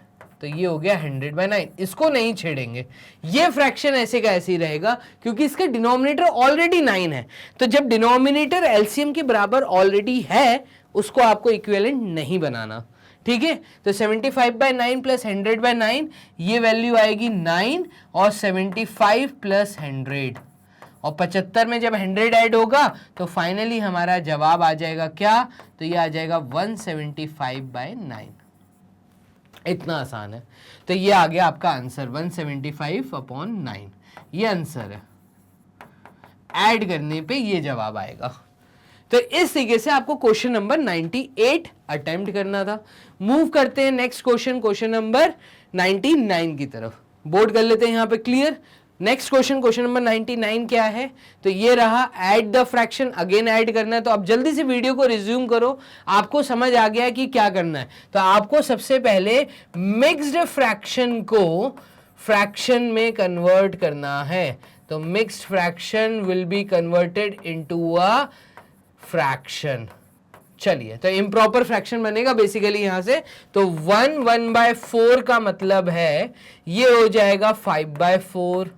तो ये हो गया 100/9, इसको नहीं छेड़ेंगे, ये फ्रैक्शन ऐसे का ऐसे ही रहेगा क्योंकि इसका डिनोमिनेटर ऑलरेडी 9 है। तो जब डिनोमिनेटर एलसीएम के बराबर ऑलरेडी है उसको आपको इक्विवेलेंट नहीं बनाना, ठीक है। तो 75/9 प्लस 100/9, ये वैल्यू आएगी 9 और 75 प्लस 100 और 75 में जब 100 ऐड होगा तो फाइनली हमारा जवाब आ जाएगा क्या, तो ये आ जाएगा 175/9। इतना आसान है। तो ये आ गया आपका आंसर 175/9, ये आंसर है। ऐड करने पे ये जवाब आएगा। तो इस तरीके से आपको क्वेश्चन नंबर 98 अटेम्प्ट करना था। मूव करते हैं नेक्स्ट क्वेश्चन, क्वेश्चन नंबर 99 की तरफ। बोर्ड कर लेते हैं यहां पे clear. Next question, question number 99 क्या है, तो ये रहा add the fraction, again add करना है। तो अब जल्दी से वीडियो को रिज्यूम करो, आपको समझ आ गया कि क्या करना है। तो आपको सबसे पहले मिक्स्ड फ्रैक्शन को फ्रैक्शन में कन्वर्ट करना है। तो mixed fraction will be converted into a fraction. चलिए, तो इम्प्रॉपर फ्रैक्शन बनेगा बेसिकली यहां से। तो 1/4 का मतलब है ये हो जाएगा 5/4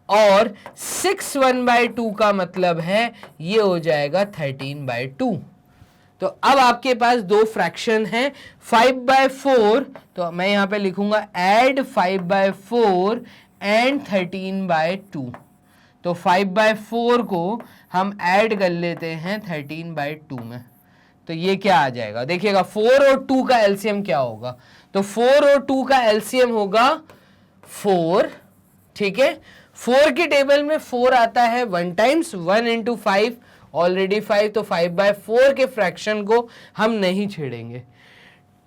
और 6 1/2 का मतलब है ये हो जाएगा 13/2। तो अब आपके पास दो फ्रैक्शन है 5/4, तो मैं यहां पे लिखूंगा ऐड 5/4 एंड 13/2। तो 5/4 को हम ऐड कर लेते हैं 13/2 में, तो ये क्या आ जाएगा, देखिएगा 4 और 2 का एलसीएम क्या होगा, तो 4 और 2 का एलसीएम होगा 4, ठीक है। 4 की टेबल में 4 आता है 1 टाइम्स, 1 इंटू 5 ऑलरेडी 5, तो 5/4 के फ्रैक्शन को हम नहीं छेड़ेंगे।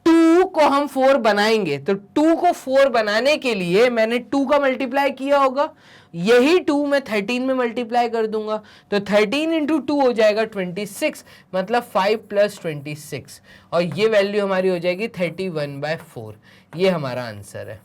2 को हम 4 बनाएंगे, तो 2 को 4 बनाने के लिए मैंने 2 का मल्टीप्लाई किया होगा, यही 2 मैं 13 में मल्टीप्लाई कर दूंगा, तो 13 इंटू 2 हो जाएगा 26, मतलब 5 प्लस 26, और ये वैल्यू हमारी हो जाएगी 31/4। ये हमारा आंसर है।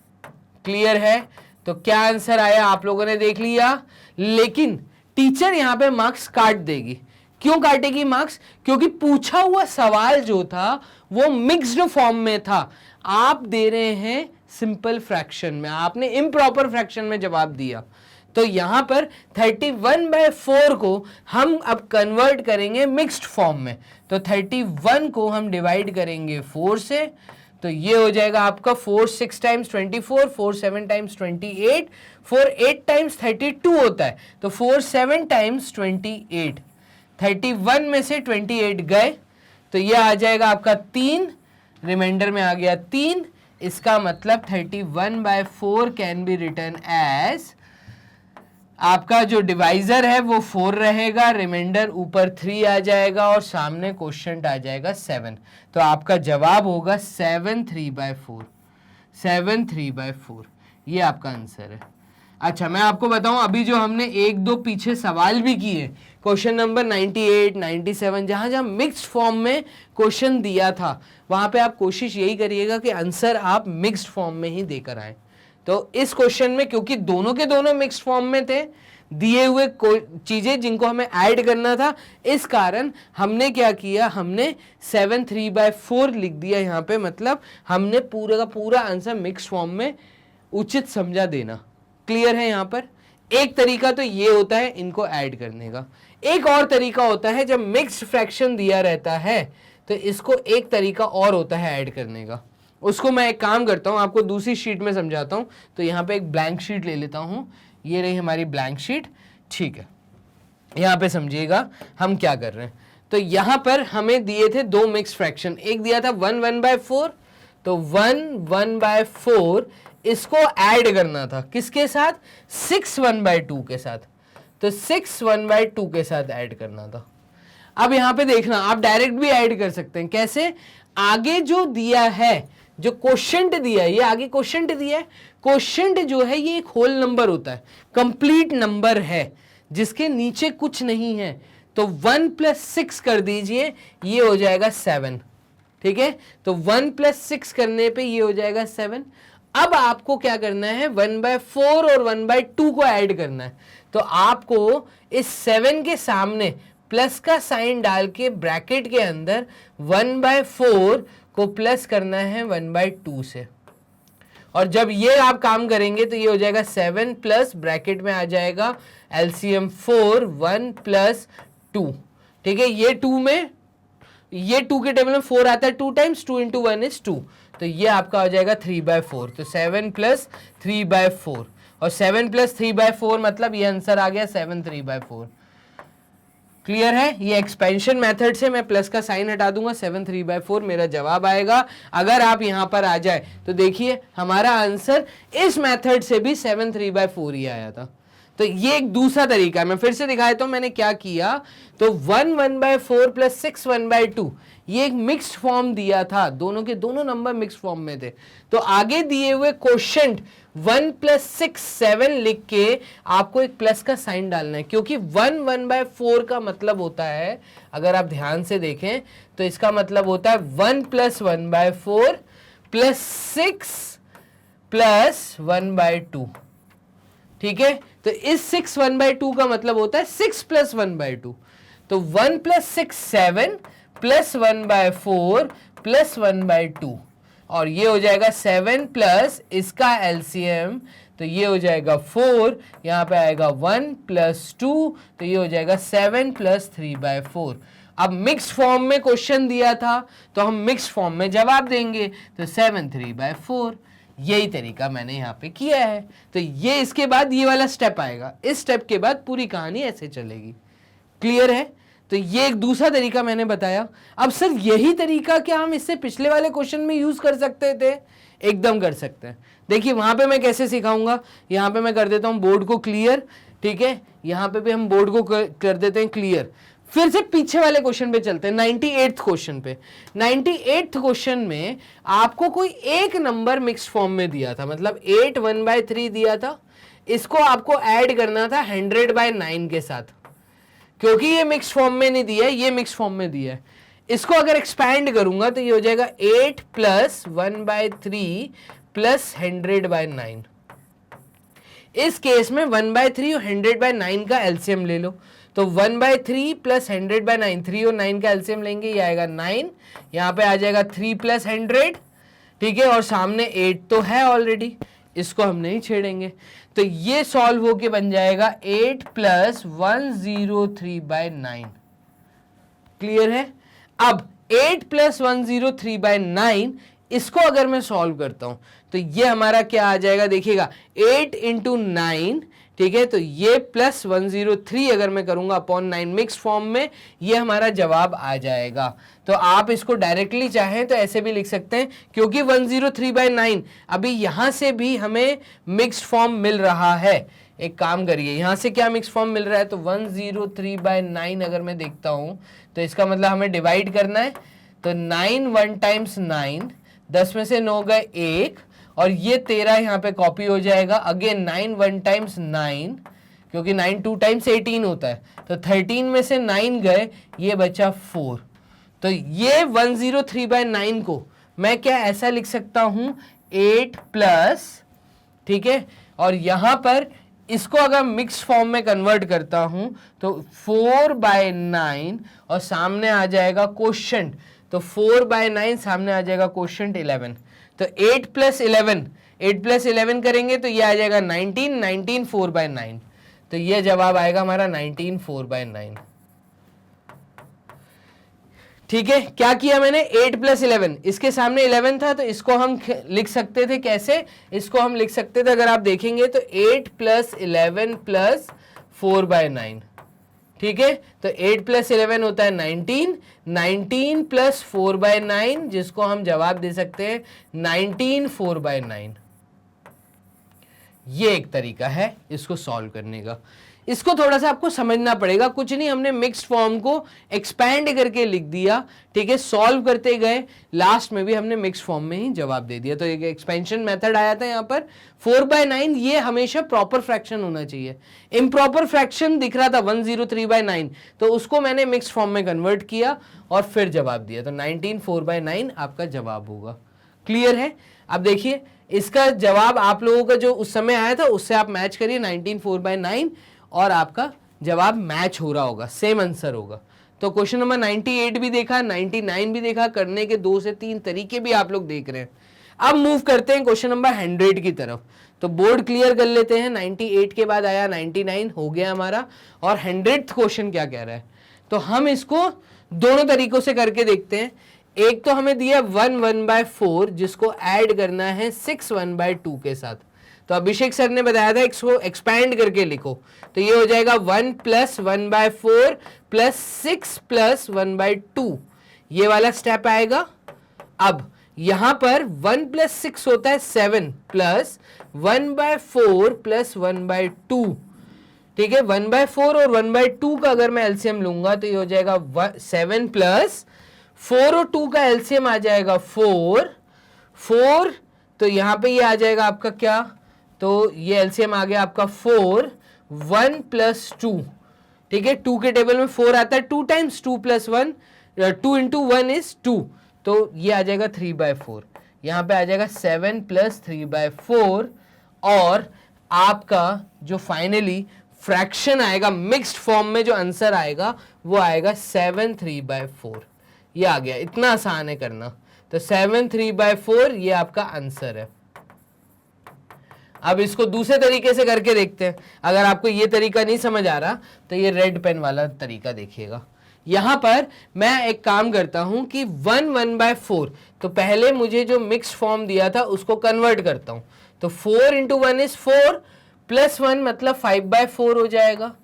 क्लियर है। तो क्या आंसर आया आप लोगों ने देख लिया, लेकिन टीचर यहां पे मार्क्स काट देगी। क्यों काटेगी मार्क्स, क्योंकि पूछा हुआ सवाल जो था वो मिक्स्ड फॉर्म में था, आप दे रहे हैं सिंपल फ्रैक्शन में, आपने इम्प्रॉपर फ्रैक्शन में जवाब दिया। तो यहां पर 31/4 को हम अब कन्वर्ट करेंगे मिक्स्ड फॉर्म में, तो 31 को हम डिवाइड करेंगे 4 से, तो ये हो जाएगा आपका 4 6 टाइम्स 24, 4 7 टाइम्स 28, 4 8 टाइम्स 32 होता है, तो 4 7 टाइम्स 28, 31 में से 28 गए, तो ये आ जाएगा आपका 3, रिमाइंडर में आ गया 3। इसका मतलब 31/4 कैन बी रिटर्न एज, आपका जो डिवाइजर है वो 4 रहेगा, रिमाइंडर ऊपर 3 आ जाएगा और सामने क्वोशिएंट आ जाएगा 7। तो आपका जवाब होगा 7 3/4, 7 3/4, ये आपका आंसर है। अच्छा, मैं आपको बताऊं, अभी जो हमने 1-2 पीछे सवाल भी किए, क्वेश्चन नंबर 98 97, जहां जहां मिक्स्ड फॉर्म में क्वेश्चन दिया था, वहां पे आप कोशिश यही करिएगा कि आंसर आप मिक्स्ड फॉर्म में ही देकर आए। तो इस क्वेश्चन में क्योंकि दोनों के दोनों मिक्स्ड फॉर्म में थे, दिए हुए चीजें जिनको हमें ऐड करना था, इस कारण हमने क्या किया, हमने 7 3/4 लिख दिया यहाँ पे, मतलब हमने पूरा का पूरा आंसर मिक्स्ड फॉर्म में उचित समझा देना। क्लियर है। यहाँ पर एक तरीका तो ये होता है इनको ऐड करने का, एक और तरीका होता है जब मिक्स्ड फ्रैक्शन दिया रहता है तो इसको एक तरीका और होता है ऐड करने का। उसको मैं एक काम करता हूं, आपको दूसरी शीट में समझाता हूं। तो यहाँ पे एक ब्लैंक शीट ले लेता हूं, ये रही हमारी ब्लैंक शीट, ठीक है। यहाँ पे समझिएगा हम क्या कर रहे हैं। तो यहाँ पर हमें दिए थे दो मिक्स फ्रैक्शन, एक दिया था 1 1/4, तो 1 1/4 इसको ऐड करना था किसके साथ, 6 1/2 के साथ, तो 6 1/2 के साथ ऐड करना था। अब यहाँ पे देखना, आप डायरेक्ट भी ऐड कर सकते हैं। कैसे, आगे जो दिया है, जो क्वोशिएंट दिया है, ये आगे क्वोशिएंट दिया है, क्वोशिएंट जो है ये एक होल नंबर होता है, कंप्लीट नंबर है जिसके नीचे कुछ नहीं है, तो 1 + 6 कर दीजिए, ये हो जाएगा 7, ठीक है। तो 1 + 6 करने पे ये हो जाएगा 7। अब आपको क्या करना है, 1/4 और 1/2 को ऐड करना है। तो आपको इस 7 के सामने प्लस का साइन डाल के ब्रैकेट के अंदर 1/4 को प्लस करना है 1/2 से, और जब ये आप काम करेंगे तो ये हो जाएगा 7 प्लस ब्रैकेट में आ जाएगा एलसीएम 4, 1 प्लस 2। ठीक है, ये 2 में, ये 2 के टेबल में 4 आता है 2 टाइम्स, 2 इंटू 1 इज 2, तो ये आपका हो जाएगा 3/4। तो 7 प्लस 3/4, और 7 प्लस 3/4 मतलब ये आंसर आ गया 7 3/4। क्लियर है? ये एक्सपेंशन मेथड से मैं प्लस का साइन हटा दूंगा, 7 3/4 मेरा जवाब आएगा। अगर आप यहां पर आ जाए तो देखिए हमारा आंसर इस मेथड से भी 7 3/4 ही आया था। तो ये एक दूसरा तरीका है, मैं फिर से दिखाया तो मैंने क्या किया, तो 1 1/4 प्लस 6 1/2 ये एक मिक्स्ड फॉर्म दिया था, दोनों के दोनों नंबर मिक्स्ड फॉर्म में थे। तो आगे दिए हुए क्वोशिएंट 1 प्लस 6 7 लिख के आपको एक प्लस का साइन डालना है, क्योंकि 1 1/4 का मतलब होता है, अगर आप ध्यान से देखें तो इसका मतलब होता है 1 प्लस 1/4 प्लस 6 प्लस 1/2। ठीक है, तो इस 6 1/2 का मतलब होता है 6 प्लस 1/2। तो 1 प्लस 6 7 प्लस 1/4 प्लस 1/2, और ये हो जाएगा 7 प्लस इसका एलसीएम, तो ये हो जाएगा 4, यहाँ पे आएगा 1 प्लस 2, तो ये हो जाएगा 7 प्लस 3/4। अब मिक्स फॉर्म में क्वेश्चन दिया था तो हम मिक्स फॉर्म में जवाब देंगे, तो 7 3/4। यही तरीका मैंने यहाँ पे किया है। तो ये इसके बाद ये वाला स्टेप आएगा, इस स्टेप के बाद पूरी कहानी ऐसे चलेगी। क्लियर है? तो ये एक दूसरा तरीका मैंने बताया। अब सर यही तरीका क्या हम इससे पिछले वाले क्वेश्चन में यूज कर सकते थे? एकदम कर सकते हैं। देखिए वहां पे मैं कैसे सिखाऊंगा, यहाँ पे मैं कर देता हूँ बोर्ड को क्लियर। ठीक है, यहाँ पे भी हम बोर्ड को कर देते हैं क्लियर। फिर से पीछे वाले क्वेश्चन पे चलते हैं, 98th क्वेश्चन पे। 98th क्वेश्चन में आपको कोई एक नंबर मिक्स फॉर्म में दिया था, मतलब 8 1/3 दिया था, इसको आपको ऐड करना था 100/9 के साथ। क्योंकि ये मिक्स फॉर्म में नहीं दिया है, ये मिक्स फॉर्म में दिया है। इसको अगर एक्सपैंड करूंगा तो ये हो जाएगा 8 प्लस 1/3 प्लस 100/9। इस केस में 1/3 और 100/9 का एलसीएम ले लो, तो 1/3 प्लस 100/9, 3 और 9 का एलसीएम लेंगे, ये आएगा 9, यहाँ पे आ जाएगा 3 प्लस 100। ठीक है, और सामने 8 तो है ऑलरेडी, इसको हम नहीं छेड़ेंगे। तो ये सॉल्व होके बन जाएगा 8 प्लस 103/9। क्लियर है? अब 8 प्लस 103/9 इसको अगर मैं सॉल्व करता हूं तो ये हमारा क्या आ जाएगा, देखिएगा 8 इंटू 9। ठीक है, तो ये प्लस 103 अगर मैं करूंगा अपॉन 9 मिक्स फॉर्म में, ये हमारा जवाब आ जाएगा। तो आप इसको डायरेक्टली चाहें तो ऐसे भी लिख सकते हैं, क्योंकि 103/9 अभी यहां से भी हमें मिक्स फॉर्म मिल रहा है। एक काम करिए, यहां से क्या मिक्स फॉर्म मिल रहा है, तो 103/9 अगर मैं देखता हूं तो इसका मतलब हमें डिवाइड करना है। तो 9 1 टाइम्स 9, 10 में से 9 गए 1, और ये 13 यहाँ पे कॉपी हो जाएगा। अगेन 9 1 टाइम्स 9, क्योंकि 9 2 टाइम्स 18 होता है, तो 13 में से 9 गए, ये बचा 4। तो ये 103/9 को मैं क्या ऐसा लिख सकता हूं, 8 प्लस, ठीक है, और यहां पर इसको अगर मिक्स फॉर्म में कन्वर्ट करता हूं तो 4/9, और सामने आ जाएगा क्वोशिएंट, तो 4/9 सामने आ जाएगा क्वोशिएंट 11। तो 8 प्लस 11 करेंगे तो ये आ जाएगा 19, 19 4/9। तो ये जवाब आएगा हमारा 19 4/9। ठीक है, क्या किया मैंने, 8 प्लस 11, इसके सामने 11 था तो इसको हम लिख सकते थे कैसे, इसको हम लिख सकते थे, अगर आप देखेंगे तो 8 प्लस 11 प्लस 4/9। ठीक है, तो 8 प्लस 11 होता है 19, 19 प्लस 4/9, जिसको हम जवाब दे सकते हैं 19 4/9। ये एक तरीका है इसको सॉल्व करने का। इसको थोड़ा सा आपको समझना पड़ेगा, कुछ नहीं, हमने मिक्स्ड फॉर्म को एक्सपैंड करके लिख दिया। ठीक है, सॉल्व करते गए, लास्ट में भी हमने मिक्स्ड फॉर्म में ही जवाब दे दिया। तो एक एक्सपेंशन मेथड आया था यहाँ पर 4/9, ये हमेशा प्रॉपर फ्रैक्शन होना चाहिए। इम्प्रॉपर फ्रैक्शन दिख रहा था 103/9, तो उसको मैंने मिक्स्ड फॉर्म में कन्वर्ट किया और फिर जवाब दिया। तो 19 4/9 आपका जवाब होगा। क्लियर है? अब देखिए इसका जवाब आप लोगों का जो उस समय आया था उससे आप मैच करिए 19 4/9 और आपका जवाब मैच हो रहा होगा, सेम आंसर होगा। तो क्वेश्चन नंबर 98 भी देखा, 99 भी देखा, करने के 2 से 3 तरीके भी आप लोग देख रहे हैं। अब मूव करते हैं क्वेश्चन नंबर 100 की तरफ। तो बोर्ड क्लियर कर लेते हैं, 98 के बाद आया 99 हो गया हमारा, और 100th क्वेश्चन क्या कह रहा है। तो हम इसको दोनों तरीकों से करके देखते हैं। एक तो हमें दिया 1 1/4 जिसको ऐड करना है 6 1/2 के साथ। तो अभिषेक सर ने बताया था इसको एक्सपैंड करके लिखो, तो ये हो जाएगा 1 + 1/4 + 6 + 1/2, ये वाला स्टेप आएगा। अब यहां पर 1 + 6 होता है 7 + 1/4 + 1/2, ठीक है। 1/4 और 1/2 का अगर मैं एलसीएम लूंगा तो ये हो जाएगा 7 + 4 और 2 का एलसीएम आ जाएगा 4, तो यहां पे ये आ जाएगा आपका क्या, तो ये एलसीएम आ गया आपका 4, 1 + 2, ठीक है। 2 के टेबल में 4 आता है, 2 × 2 + 1, 2 × 1 इज 2, तो ये आ जाएगा 3/4। यहां पे आ जाएगा 7 + 3/4, और आपका जो फाइनली फ्रैक्शन आएगा मिक्स्ड फॉर्म में, जो आंसर आएगा वो आएगा 7 3/4। ये आ गया, इतना आसान है करना। तो 7 3/4 ये आपका आंसर है। अब इसको दूसरे तरीके से करके देखते हैं। अगर आपको ये तरीका नहीं समझ आ रहा तो ये रेड पेन वाला तरीका देखिएगा। यहां पर मैं एक काम करता हूं कि 1 1/4, तो पहले मुझे जो मिक्स फॉर्म दिया था उसको कन्वर्ट करता हूं। तो 4 × 1 इज 4 + 1 मतलब 5/4 हो जाएगा।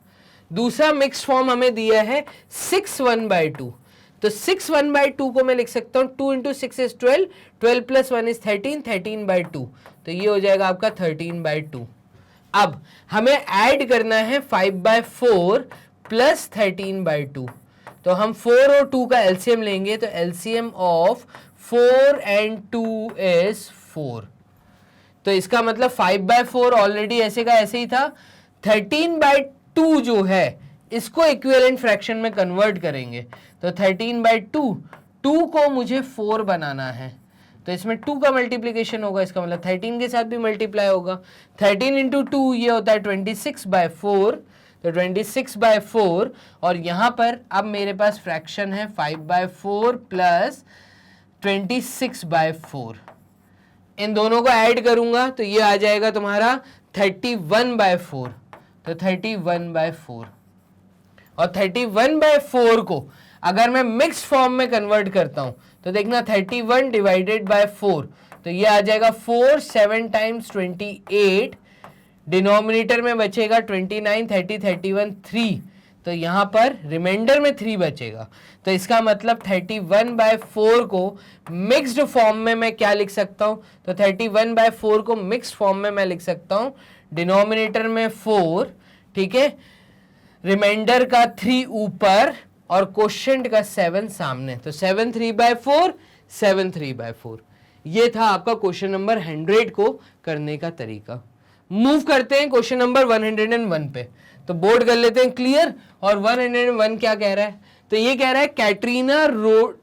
दूसरा मिक्स फॉर्म हमें दिया है 6 1/2, तो 6 1/2 को मैं लिख सकता हूं 2 × 6 इज 12, 12 + 1 इज 13, 13/2, तो ये हो जाएगा आपका 13/2। अब हमें ऐड करना है 5/4 + 13/2, तो हम 4 और 2 का एलसीएम लेंगे, तो एलसीएम ऑफ 4 and 2 इज 4। तो इसका मतलब 5/4 ऑलरेडी ऐसे का ऐसे ही था। 13/2 जो है इसको इक्विवेलेंट फ्रैक्शन में कन्वर्ट करेंगे, तो 13/2, 2 को मुझे 4 बनाना है, तो इसमें 2 का मल्टीप्लीकेशन होगा, इसका मतलब 13 के साथ भी मल्टीप्लाई होगा। 13 × 2 ये होता है 26/4, तो 26/4, और यहां पर अब मेरे पास फ्रैक्शन है 5/4 + 26/4। इन दोनों को ऐड करूंगा तो ये आ जाएगा तुम्हारा 31/4, तो 31/4, और 31/4 को अगर मैं मिक्स फॉर्म में कन्वर्ट करता हूं तो देखना 31 / 4, तो ये आ जाएगा 4 7 × 28, डिनोमिनेटर में बचेगा 29, 30 31 3, तो यहां पर रिमाइंडर में 3 बचेगा। तो इसका मतलब 31/4 को मिक्स्ड फॉर्म में मैं क्या लिख सकता हूं, तो 31/4 को मिक्स्ड फॉर्म में मैं लिख सकता हूं डिनोमिनेटर में 4, ठीक है, रिमाइंडर का 3 ऊपर और क्वोशिएंट का 7 सामने, तो 7 3/4, 7 3/4। ये था आपका क्वेश्चन नंबर 100 को करने का तरीका। मूव करते हैं क्वेश्चन नंबर 101 पे। तो बोर्ड कर लेते हैं क्लियर। और 101 क्या कह रहा है, तो ये कह रहा है कैटरीना रोड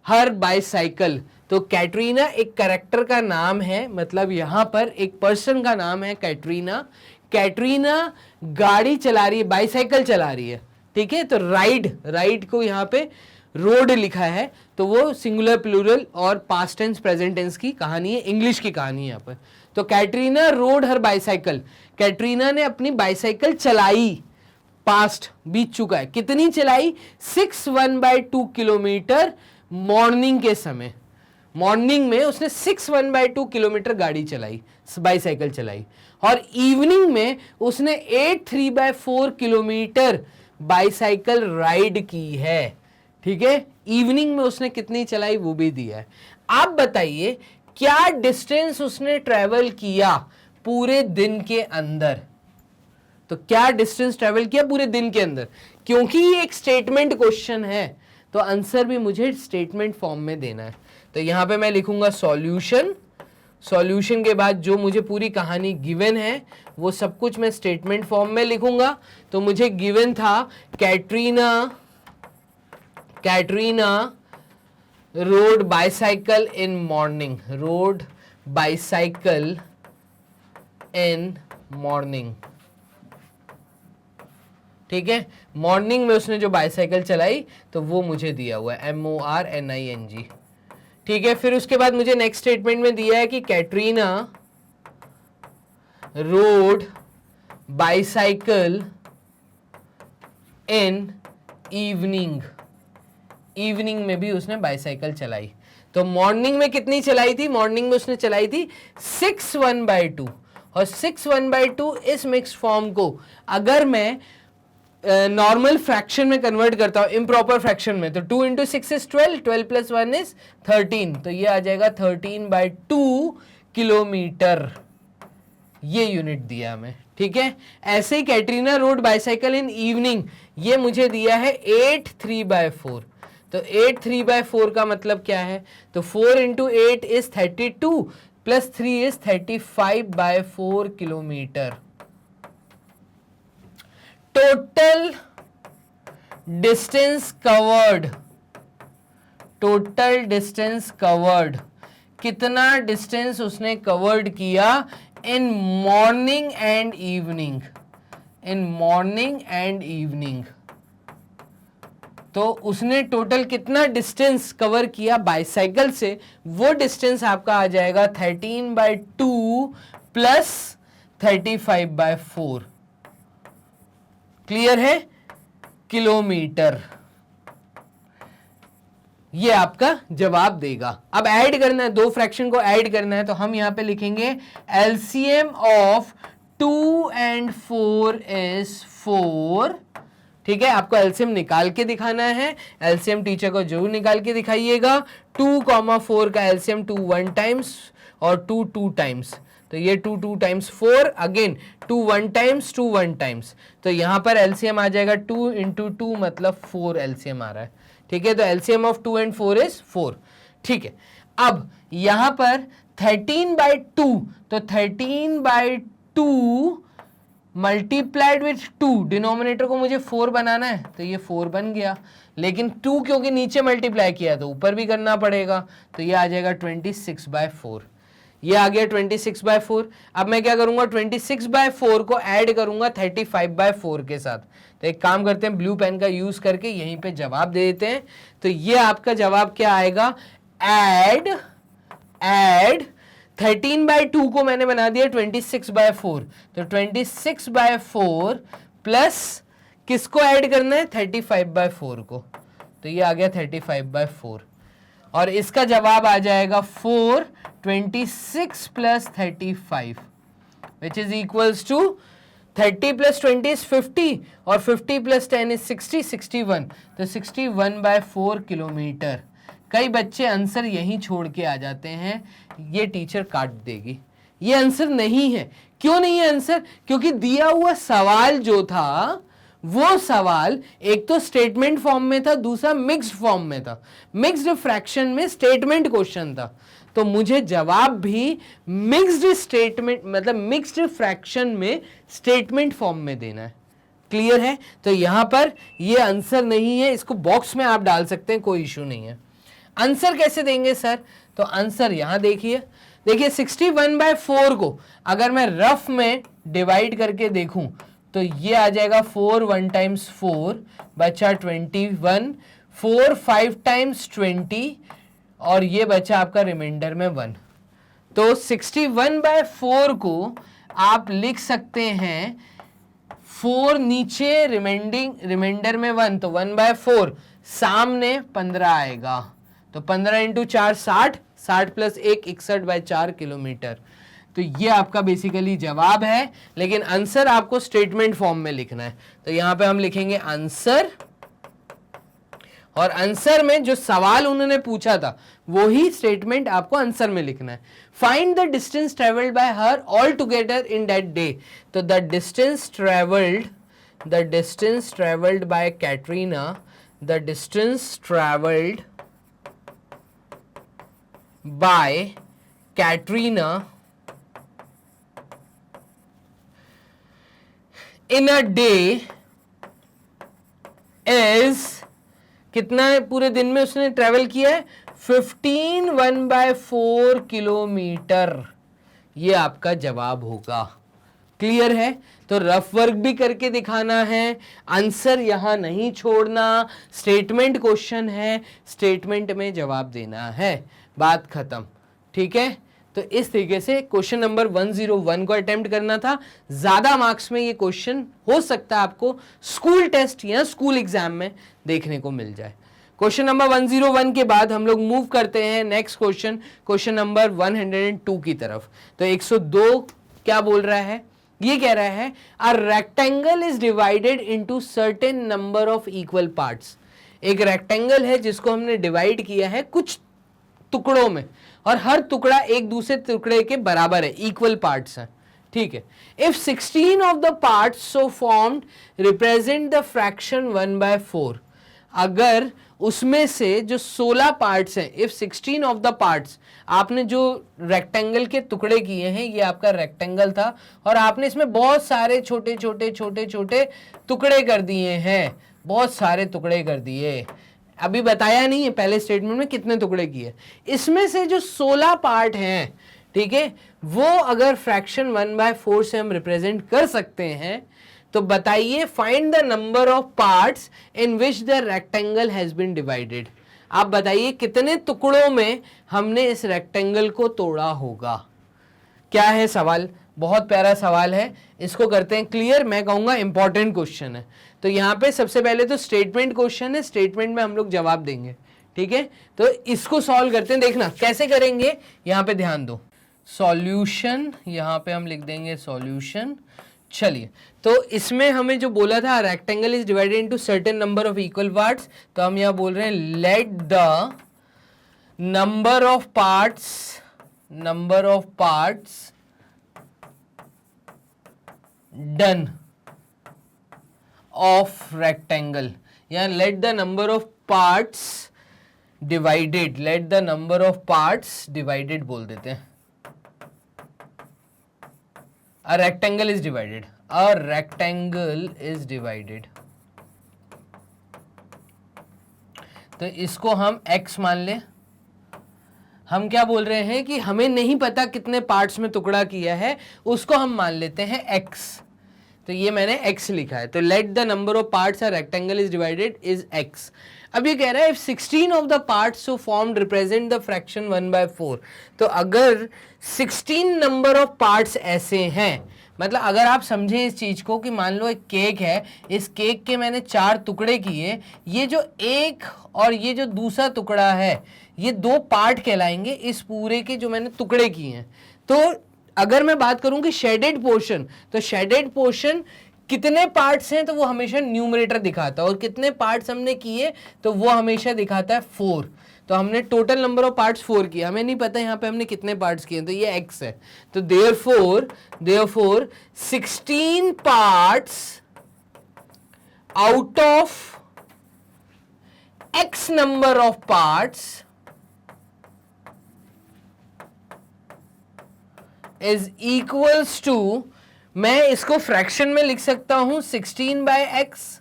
हर बाइसाइकिल। तो कैटरीना एक कैरेक्टर का नाम है, मतलब यहां पर एक पर्सन का नाम है कैटरीना। कैटरीना गाड़ी चला रही है, बाइसाइकिल चला रही है, ठीक है। तो राइड को यहाँ पे रोड लिखा है, तो वो सिंगुलर प्लूरल और पास्ट टेंस प्रेजेंट टेंस की कहानी है, इंग्लिश की कहानी है यहाँ पर। तो कैटरीना रोड हर बाइसाइकिल, कैटरीना ने अपनी बाइसाइकिल चलाई, पास्ट बीत चुका है, कितनी चलाई, 6 1/2 किलोमीटर मॉर्निंग के समय। मॉर्निंग में उसने 6 1/2 किलोमीटर गाड़ी चलाई, बाइसाइकिल चलाई, और इवनिंग में उसने 8 3/4 किलोमीटर बाइसाइकिल राइड की है, ठीक है। इवनिंग में उसने कितनी चलाई वो भी दिया है। आप बताइए क्या डिस्टेंस उसने ट्रेवल किया पूरे दिन के अंदर, तो क्या डिस्टेंस ट्रेवल किया पूरे दिन के अंदर, क्योंकि ये एक स्टेटमेंट क्वेश्चन है तो आंसर भी मुझे स्टेटमेंट फॉर्म में देना है। तो यहां पे मैं लिखूंगा सॉल्यूशन, सॉल्यूशन के बाद जो मुझे पूरी कहानी गिवन है वो सब कुछ मैं स्टेटमेंट फॉर्म में लिखूंगा। तो मुझे गिवन था Katrina rode bicycle in morning, road bicycle in morning, ठीक है, मॉर्निंग में उसने जो बाइसाइकिल चलाई तो वो मुझे दिया हुआ है MORNING, ठीक है। फिर उसके बाद मुझे नेक्स्ट स्टेटमेंट में दिया है कि Katrina rode bicycle in evening, evening में भी उसने बाइसाइकिल चलाई। तो मॉर्निंग में कितनी चलाई थी, मॉर्निंग में उसने चलाई थी 6/1/2, और 6/1/2 इस मिक्स फॉर्म को अगर मैं नॉर्मल फ्रैक्शन में कन्वर्ट करता हूं, इम्प्रॉपर फ्रैक्शन में, तो 2 इंटू 6 इज 12, 12 प्लस 1 इज 13, तो ये आ जाएगा 13/2 किलोमीटर, ये यूनिट दिया हमें, ठीक है। ऐसे ही Katrina rode bicycle in evening, ये मुझे दिया है 8/3/4, तो 8/3/4 का मतलब क्या है, तो 4 into 8 is 32 plus 3 is 35/4 kilometre. Total distance covered, total distance covered, कितना डिस्टेंस उसने कवर्ड किया in morning and evening, in morning and evening, तो उसने टोटल कितना डिस्टेंस कवर किया बाइसाइकिल से, वो डिस्टेंस आपका आ जाएगा 13/2 प्लस 35/4, क्लियर है, किलोमीटर। ये आपका जवाब देगा। अब ऐड करना है, दो फ्रैक्शन को ऐड करना है, तो हम यहां पे लिखेंगे एलसीएम ऑफ 2 and 4 is 4, ठीक है। आपको एलसीएम निकाल के दिखाना है, एलसीएम टीचर को जरूर निकाल के दिखाइएगा। 2,4 का एलसीएम 2 1 टाइम्स और 2 2 टाइम्स, तो ये 2 2 टाइम्स 4, अगेन 2 1 टाइम्स 2 1 टाइम्स, तो यहां पर एलसीएम आ जाएगा 2 इंटू 2 मतलब 4 एलसीएम आ रहा है, ठीक है। तो एलसीएम ऑफ 2 and 4 इज 4, ठीक है। अब यहां पर 13/2, तो 13/2 मल्टीप्लाइड विथ 2, डिनोमिनेटर को मुझे 4 बनाना है, तो ये 4 बन गया, लेकिन 2 क्योंकि नीचे मल्टीप्लाई किया तो ऊपर भी करना पड़ेगा, तो ये आ जाएगा 26/4, ये आ गया 26/4। अब मैं क्या करूंगा, 26/4 को ऐड करूंगा 35/4 के साथ, तो एक काम करते हैं, ब्लू पेन का यूज करके यहीं पे जवाब दे देते हैं। तो ये आपका जवाब क्या आएगा, ऐड 13/2 को मैंने बना दिया 26/4, तो 26/4 प्लस किसको ऐड करना है, 35/4 को, तो ये आ गया 35/4, और इसका जवाब आ जाएगा 4, 26 plus 35 which is equals to 30 plus 20 is 50, और 50 प्लस 10 इज 60, 61, तो 61/4 किलोमीटर। कई बच्चे आंसर यहीं छोड़ के आ जाते हैं, ये टीचर काट देगी, ये आंसर नहीं है। क्यों नहीं है आंसर, क्योंकि दिया हुआ सवाल जो था वो सवाल एक तो स्टेटमेंट फॉर्म में था, दूसरा मिक्स्ड फॉर्म में था, मिक्स्ड फ्रैक्शन में स्टेटमेंट क्वेश्चन था, तो मुझे जवाब भी मिक्स्ड स्टेटमेंट मतलब मिक्स्ड फ्रैक्शन में स्टेटमेंट फॉर्म में देना है, क्लियर है। तो यहां पर ये आंसर नहीं है, इसको बॉक्स में आप डाल सकते हैं, कोई इशू नहीं है। आंसर कैसे देंगे सर, तो आंसर यहां देखिए, 61/4 को अगर मैं रफ में डिवाइड करके देखूं तो ये आ जाएगा 4 1 टाइम्स 4 बचा 21, 4 5 टाइम्स 20, और ये बचा आपका रिमाइंडर में 1। तो 61/4 को आप लिख सकते हैं 4 नीचे रिमाइंडर में 1, तो 1/4, सामने 15 आएगा, तो 15 इंटू 4 60, 60 प्लस 1 61/4 किलोमीटर। तो ये आपका बेसिकली जवाब है, लेकिन आंसर आपको स्टेटमेंट फॉर्म में लिखना है, तो यहां पे हम लिखेंगे आंसर, और आंसर में जो सवाल उन्होंने पूछा था वही स्टेटमेंट आपको आंसर में लिखना है। Find the distance travelled by her altogether in that day, तो the distance travelled by Katrina, the distance travelled by Katrina in a day is, कितना पूरे दिन में उसने ट्रेवल किया है? 15 1/4 किलोमीटर। ये आपका जवाब होगा। क्लियर है? तो रफ वर्क भी करके दिखाना है, आंसर यहां नहीं छोड़ना, स्टेटमेंट क्वेश्चन है, स्टेटमेंट में जवाब देना है, बात खत्म। ठीक है? तो इस तरीके से क्वेश्चन नंबर 101 को अटेम्प्ट करना था। ज्यादा मार्क्स में ये क्वेश्चन हो सकता है आपको स्कूल टेस्ट या स्कूल एग्जाम में देखने को मिल जाए। क्वेश्चन नंबर 101 के बाद हम लोग मूव करते हैं नेक्स्ट क्वेश्चन, क्वेश्चन नंबर 102 की तरफ। तो 102 क्या बोल रहा है? ये कह रहा है a rectangle is divided into certain number of equal parts. एक रेक्टेंगल है जिसको हमने डिवाइड किया है कुछ टुकड़ों में, और हर टुकड़ा एक दूसरे टुकड़े के बराबर है, इक्वल पार्ट्स हैं। ठीक है? If 16 of the parts so formed represent the fraction 1/4, अगर उसमें से जो 16 पार्ट्स हैं, इफ 16 ऑफ द पार्ट्स, आपने जो रेक्टेंगल के टुकड़े किए हैं, ये आपका रेक्टेंगल था और आपने इसमें बहुत सारे छोटे छोटे छोटे छोटे टुकड़े कर दिए हैं, बहुत सारे टुकड़े कर दिए। अभी बताया नहीं है पहले स्टेटमेंट में कितने टुकड़े किए। इसमें से जो 16 पार्ट हैं, ठीक है, वो अगर फ्रैक्शन 1/4 से हम रिप्रेजेंट कर सकते हैं, तो बताइए find the number of parts in which the rectangle has been divided. आप बताइए कितने टुकड़ों में हमने इस रेक्टेंगल को तोड़ा होगा। क्या है सवाल? बहुत प्यारा सवाल है, इसको करते हैं क्लियर। मैं कहूंगा इंपॉर्टेंट क्वेश्चन है। तो यहाँ पे सबसे पहले तो स्टेटमेंट क्वेश्चन है, स्टेटमेंट में हम लोग जवाब देंगे। ठीक है? तो इसको सॉल्व करते हैं, देखना कैसे करेंगे, यहाँ पे ध्यान दो। सॉल्यूशन, यहाँ पे हम लिख देंगे सॉल्यूशन। चलिए, तो इसमें हमें जो बोला था rectangle is divided into certain number of equal parts, तो हम यहाँ बोल रहे हैं let the number of parts done of rectangle, या let the number of parts divided, let the number of parts divided बोल देते हैं। A rectangle is divided. A rectangle is divided. तो इसको हम x मान लें। हम क्या बोल रहे हैं कि हमें नहीं पता कितने पार्ट्स में टुकड़ा किया है, उसको हम मान लेते हैं x। तो ये मैंने x लिखा है। तो late the number of parts a rectangle is divided is x। अब ये कह रहा है if 16 of the parts so formed represent the fraction 1/4। तो अगर 16 नंबर ऑफ पार्ट्स ऐसे हैं, मतलब अगर आप समझें इस चीज को कि मान लो एक केक है, इस केक के मैंने 4 टुकड़े किए, ये जो एक और ये जो दूसरा टुकड़ा है, ये 2 पार्ट कहलाएंगे इस पूरे के जो मैंने टुकड़े किए हैं। तो अगर मैं बात करूं कि शेडेड पोर्शन, तो शेडेड पोर्शन कितने पार्ट्स हैं तो वो हमेशा न्यूमरेटर दिखाता है, और कितने पार्ट्स हमने किए तो वो हमेशा दिखाता है 4। तो हमने टोटल नंबर ऑफ पार्ट्स 4 किए, हमें नहीं पता यहाँ पे हमने कितने पार्ट्स किए, तो ये x है। तो therefore 16 parts out of x number of parts is equals to, मैं इसको फ्रैक्शन में लिख सकता हूं 16/x।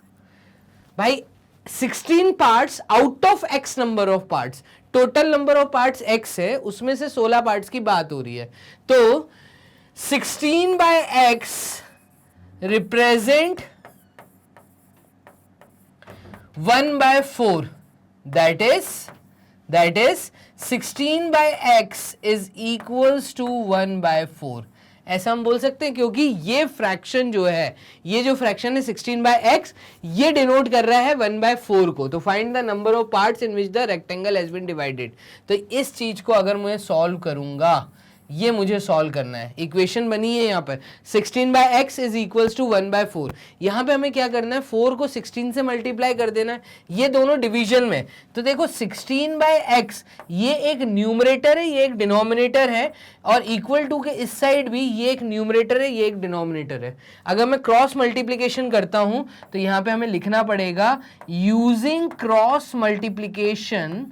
भाई 16 parts out of x number of parts, total number of parts x है, उसमें से 16 पार्ट्स की बात हो रही है। तो 16/x represent 1/4, that is 16/x is equals to 1/4। ऐसा हम बोल सकते हैं, क्योंकि ये फ्रैक्शन जो है, ये जो फ्रैक्शन है 16/x, ये डिनोट कर रहा है 1/4 को। तो find the number of parts in which the rectangle has been divided. तो इस चीज को अगर मैं सॉल्व करूंगा, ये मुझे सॉल्व करना है, इक्वेशन बनी है यहाँ पर 16/x इज इक्वल्स टू 1/4। यहाँ पे हमें क्या करना है, 4 को 16 से मल्टीप्लाई कर देना है, ये दोनों डिवीजन में। तो देखो 16/x, ये एक न्यूमरेटर है, ये एक डिनोमिनेटर है, और इक्वल टू के इस साइड भी ये एक न्यूमरेटर है, ये एक डिनोमिनेटर है। अगर मैं क्रॉस मल्टीप्लीकेशन करता हूं तो यहाँ पे हमें लिखना पड़ेगा यूजिंग क्रॉस मल्टीप्लीकेशन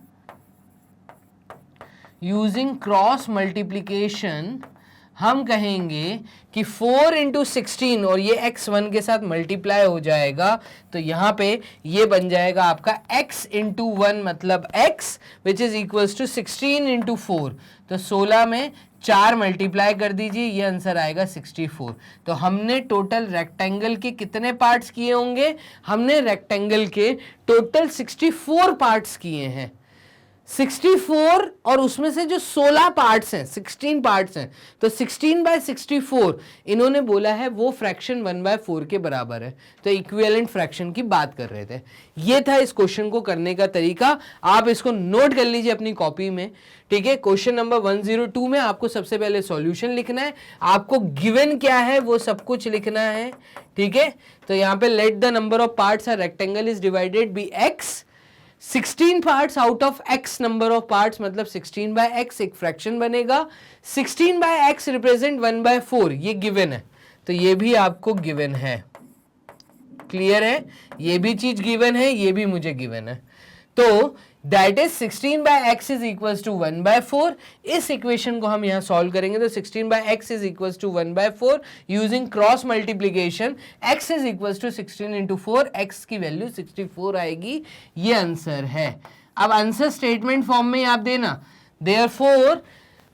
हम कहेंगे कि 4 इंटू 16 और ये x1 के साथ मल्टीप्लाई हो जाएगा, तो यहाँ पे ये बन जाएगा आपका x इंटू 1 मतलब x which is equals to 16 into 4। तो 16 में 4 मल्टीप्लाई कर दीजिए, ये आंसर आएगा 64। तो हमने टोटल रेक्टेंगल के कितने पार्ट्स किए होंगे? हमने रेक्टेंगल के टोटल 64 पार्ट्स किए हैं। 64 और उसमें से जो 16 पार्ट्स हैं, 16 पार्ट्स हैं, तो 16 बाय 64 इन्होंने बोला है वो फ्रैक्शन 1/4 के बराबर है। तो इक्विवेलेंट फ्रैक्शन की बात कर रहे थे। ये था इस क्वेश्चन को करने का तरीका। आप इसको नोट कर लीजिए अपनी कॉपी में, ठीक है। क्वेश्चन नंबर 102 में आपको सबसे पहले सॉल्यूशन लिखना है, आपको गिवन क्या है वो सब कुछ लिखना है, ठीक है। तो यहाँ पे let the number of parts are rectangle is divided be x, 16 parts out of x number of parts मतलब 16 बाय x एक फ्रैक्शन बनेगा। 16 बाय x रिप्रेजेंट 1/4, ये गिवन है, तो ये भी आपको गिवन है। क्लियर है? ये भी चीज गिवन है, ये भी मुझे गिवन है। तो that is 16 by x is equals to 1/4। इस इक्वेशन को हम यहां सॉल्व करेंगे तो 16 by x is equals to 1/4 using cross multiplication. x is equals to 16 into 4, x की वैल्यू 64 आएगी। ये आंसर है। अब आंसर स्टेटमेंट फॉर्म में आप देना, therefore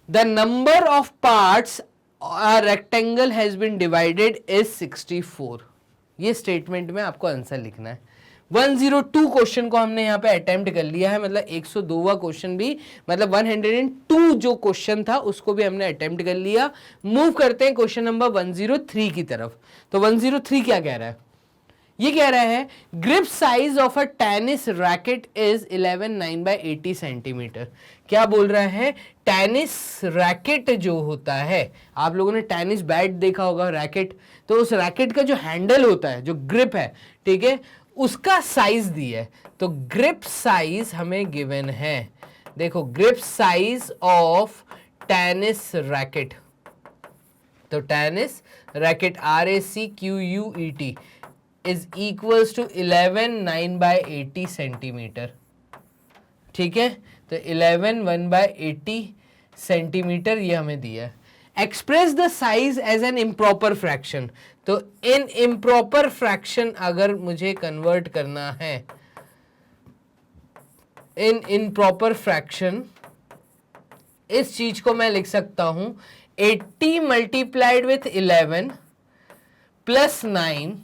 the number of parts a rectangle has been divided is 64। ये स्टेटमेंट में आपको आंसर लिखना है। 102 क्वेश्चन को हमने यहाँ पे अटेम्प्ट कर लिया है, मतलब 102वां क्वेश्चन भी, मतलब 102 जो क्वेश्चन था उसको भी हमने अटेम्प्ट कर लिया। मूव करते हैं क्वेश्चन नंबर 103 की तरफ। तो 103 क्या कह रहा है? ये कह रहा है grip size of a tennis racket is 11/9/80 centimetre. क्या बोल रहा है? टेनिस रैकेट जो होता है, आप लोगों ने टेनिस बैट देखा होगा, रैकेट, तो उस रैकेट का जो हैंडल होता है, जो ग्रिप है, ठीक है, उसका साइज दिया है। तो ग्रिप साइज हमें गिवन है। देखो grip size of tennis racket, तो tennis racket RACQUET is equals to 11/9/80 centimetre, ठीक है। तो 11/1/80 सेंटीमीटर ये हमें दिया है। Express the size as an improper fraction, तो इन इम्प्रॉपर फ्रैक्शन अगर मुझे कन्वर्ट करना है, इन इम्प्रॉपर फ्रैक्शन, इस चीज को मैं लिख सकता हूं 80 मल्टीप्लाइड विथ 11 प्लस 9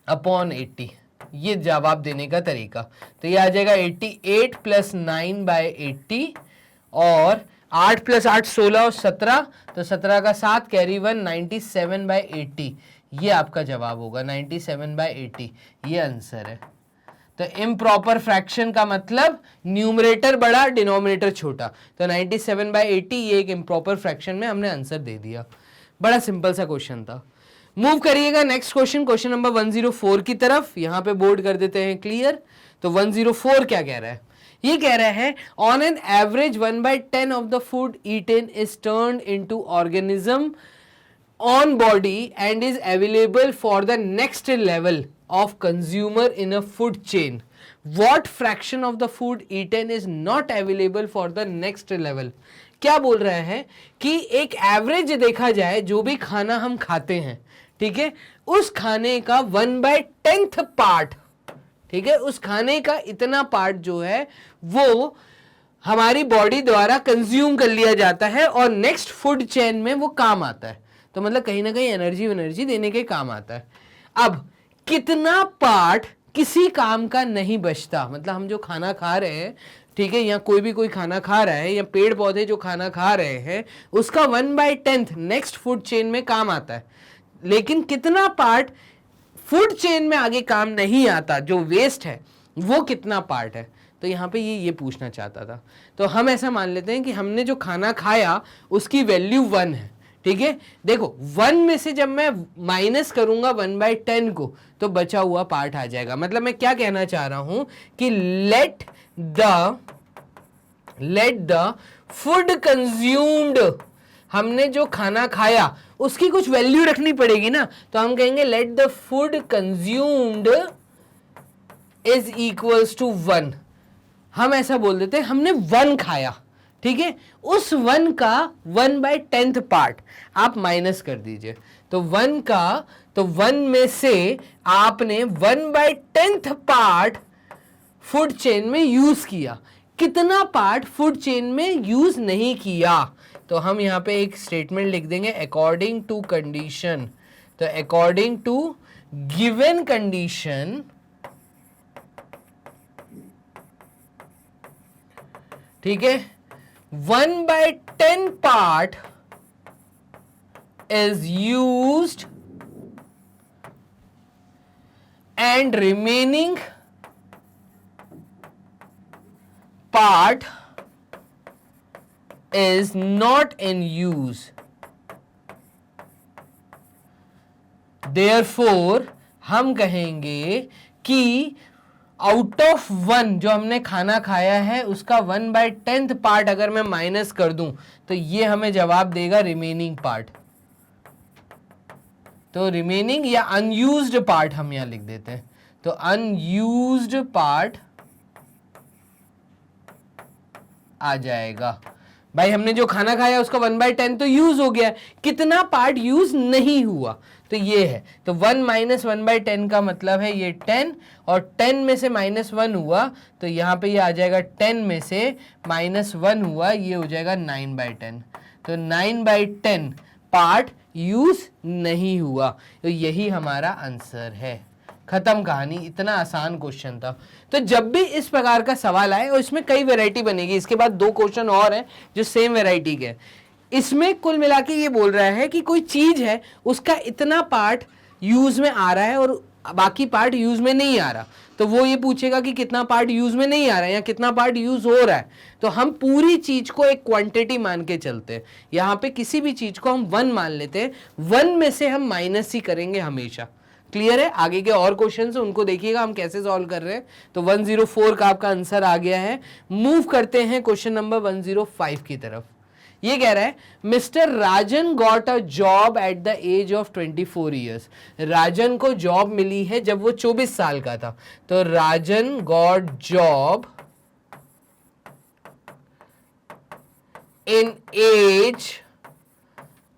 अपॉन 80। ये जवाब देने का तरीका। तो ये आ जाएगा 88 प्लस 9/80 और 8 प्लस 8 16 और 17, तो 17 का 7 कैरी 1 97/80। ये आपका जवाब होगा 97/80। ये आंसर है। तो इम्प्रॉपर फ्रैक्शन का मतलब न्यूमरेटर बड़ा डिनोमिनेटर छोटा, तो 97/80 ये एक इम्प्रॉपर फ्रैक्शन में हमने आंसर दे दिया। बड़ा सिंपल सा क्वेश्चन था। मूव करिएगा नेक्स्ट क्वेश्चन, क्वेश्चन नंबर 104 की तरफ। यहां पे बोर्ड कर देते हैं क्लियर। तो 104 क्या कह रहा है? ये कह रहा है on an average 1/10 of the food eaten is turned into organism on body and is available for the next level of consumer in a food chain. What fraction of the food eaten is not available for the next level? क्या बोल रहा है कि एक average देखा जाए, जो भी खाना हम खाते हैं, ठीक है, उस खाने का 1/10 पार्ट, ठीक है, उस खाने का इतना पार्ट जो है वो हमारी बॉडी द्वारा कंज्यूम कर लिया जाता है और नेक्स्ट फूड चेन में वो काम आता है। तो मतलब कहीं ना कहीं एनर्जी देने के काम आता है। अब कितना पार्ट किसी काम का नहीं बचता, मतलब हम जो खाना खा रहे हैं, ठीक है, या कोई खाना खा रहा है, या पेड़ पौधे जो खाना खा रहे हैं, उसका 1/10 नेक्स्ट फूड चेन में काम आता है, लेकिन कितना पार्ट फूड चेन में आगे काम नहीं आता, जो वेस्ट है, वो कितना पार्ट है। तो यहाँ पे ये पूछना चाहता था। तो हम ऐसा मान लेते हैं कि हमने जो खाना खाया उसकी वैल्यू 1 है, ठीक है। देखो 1 में से जब मैं माइनस करूंगा 1/10 को, तो बचा हुआ पार्ट आ जाएगा। मतलब मैं क्या कहना चाह रहा हूं कि लेट द फूड कंज्यूम्ड, हमने जो खाना खाया उसकी कुछ वैल्यू रखनी पड़ेगी ना, तो हम कहेंगे let the food consumed is equals to 1। हम ऐसा बोल देते हैं हमने 1 खाया, ठीक है, उस 1 का 1/10 पार्ट आप माइनस कर दीजिए। तो 1 में से आपने 1/10 पार्ट फूड चेन में यूज किया, कितना पार्ट फूड चेन में यूज नहीं किया। तो हम यहां पे एक स्टेटमेंट लिख देंगे अकॉर्डिंग टू कंडीशन। तो अकॉर्डिंग टू गिवन कंडीशन, ठीक है, 1/10 part is used and remaining part is not in use. Therefore हम कहेंगे कि आउट ऑफ 1 जो हमने खाना खाया है उसका 1/10 पार्ट अगर मैं माइनस कर दूं तो ये हमें जवाब देगा रिमेनिंग पार्ट। तो रिमेनिंग या अनयूज्ड पार्ट हम यहां लिख देते हैं। तो अनयूज्ड पार्ट आ जाएगा। भाई हमने जो खाना खाया उसका 1/10 तो यूज हो गया, कितना पार्ट यूज नहीं हुआ तो ये है। तो 1 - 1/10 का मतलब है ये 10, और 10 में से -1 हुआ तो यहाँ पे ये आ जाएगा 10 में से -1 हुआ, ये हो जाएगा 9/10। तो 9/10 पार्ट यूज नहीं हुआ, तो यही हमारा आंसर है। खत्म कहानी, इतना आसान क्वेश्चन था। तो जब भी इस प्रकार का सवाल आए, और इसमें कई वैरायटी बनेगी, इसके बाद 2 क्वेश्चन और हैं जो सेम वैरायटी के हैं। इसमें कुल मिला के ये बोल रहा है कि कोई चीज है उसका इतना पार्ट यूज में आ रहा है और बाकी पार्ट यूज में नहीं आ रहा, तो वो ये पूछेगा कि कितना पार्ट यूज में नहीं आ रहा है या कितना पार्ट यूज हो रहा है। तो हम पूरी चीज को एक क्वांटिटी मान के चलते हैं। यहाँ पे किसी भी चीज को हम 1 मान लेते हैं, 1 में से हम माइनस ही करेंगे हमेशा। क्लियर है? आगे के और क्वेश्चन उनको देखिएगा हम कैसे सॉल्व कर रहे हैं। तो 104 का आपका आंसर आ गया है। मूव करते हैं क्वेश्चन नंबर 105 की तरफ। ये कह रहा है mister Rajan got a job at the age of 24 years. Rajan को जॉब मिली है जब वो 24 साल का था। तो Rajan got job in age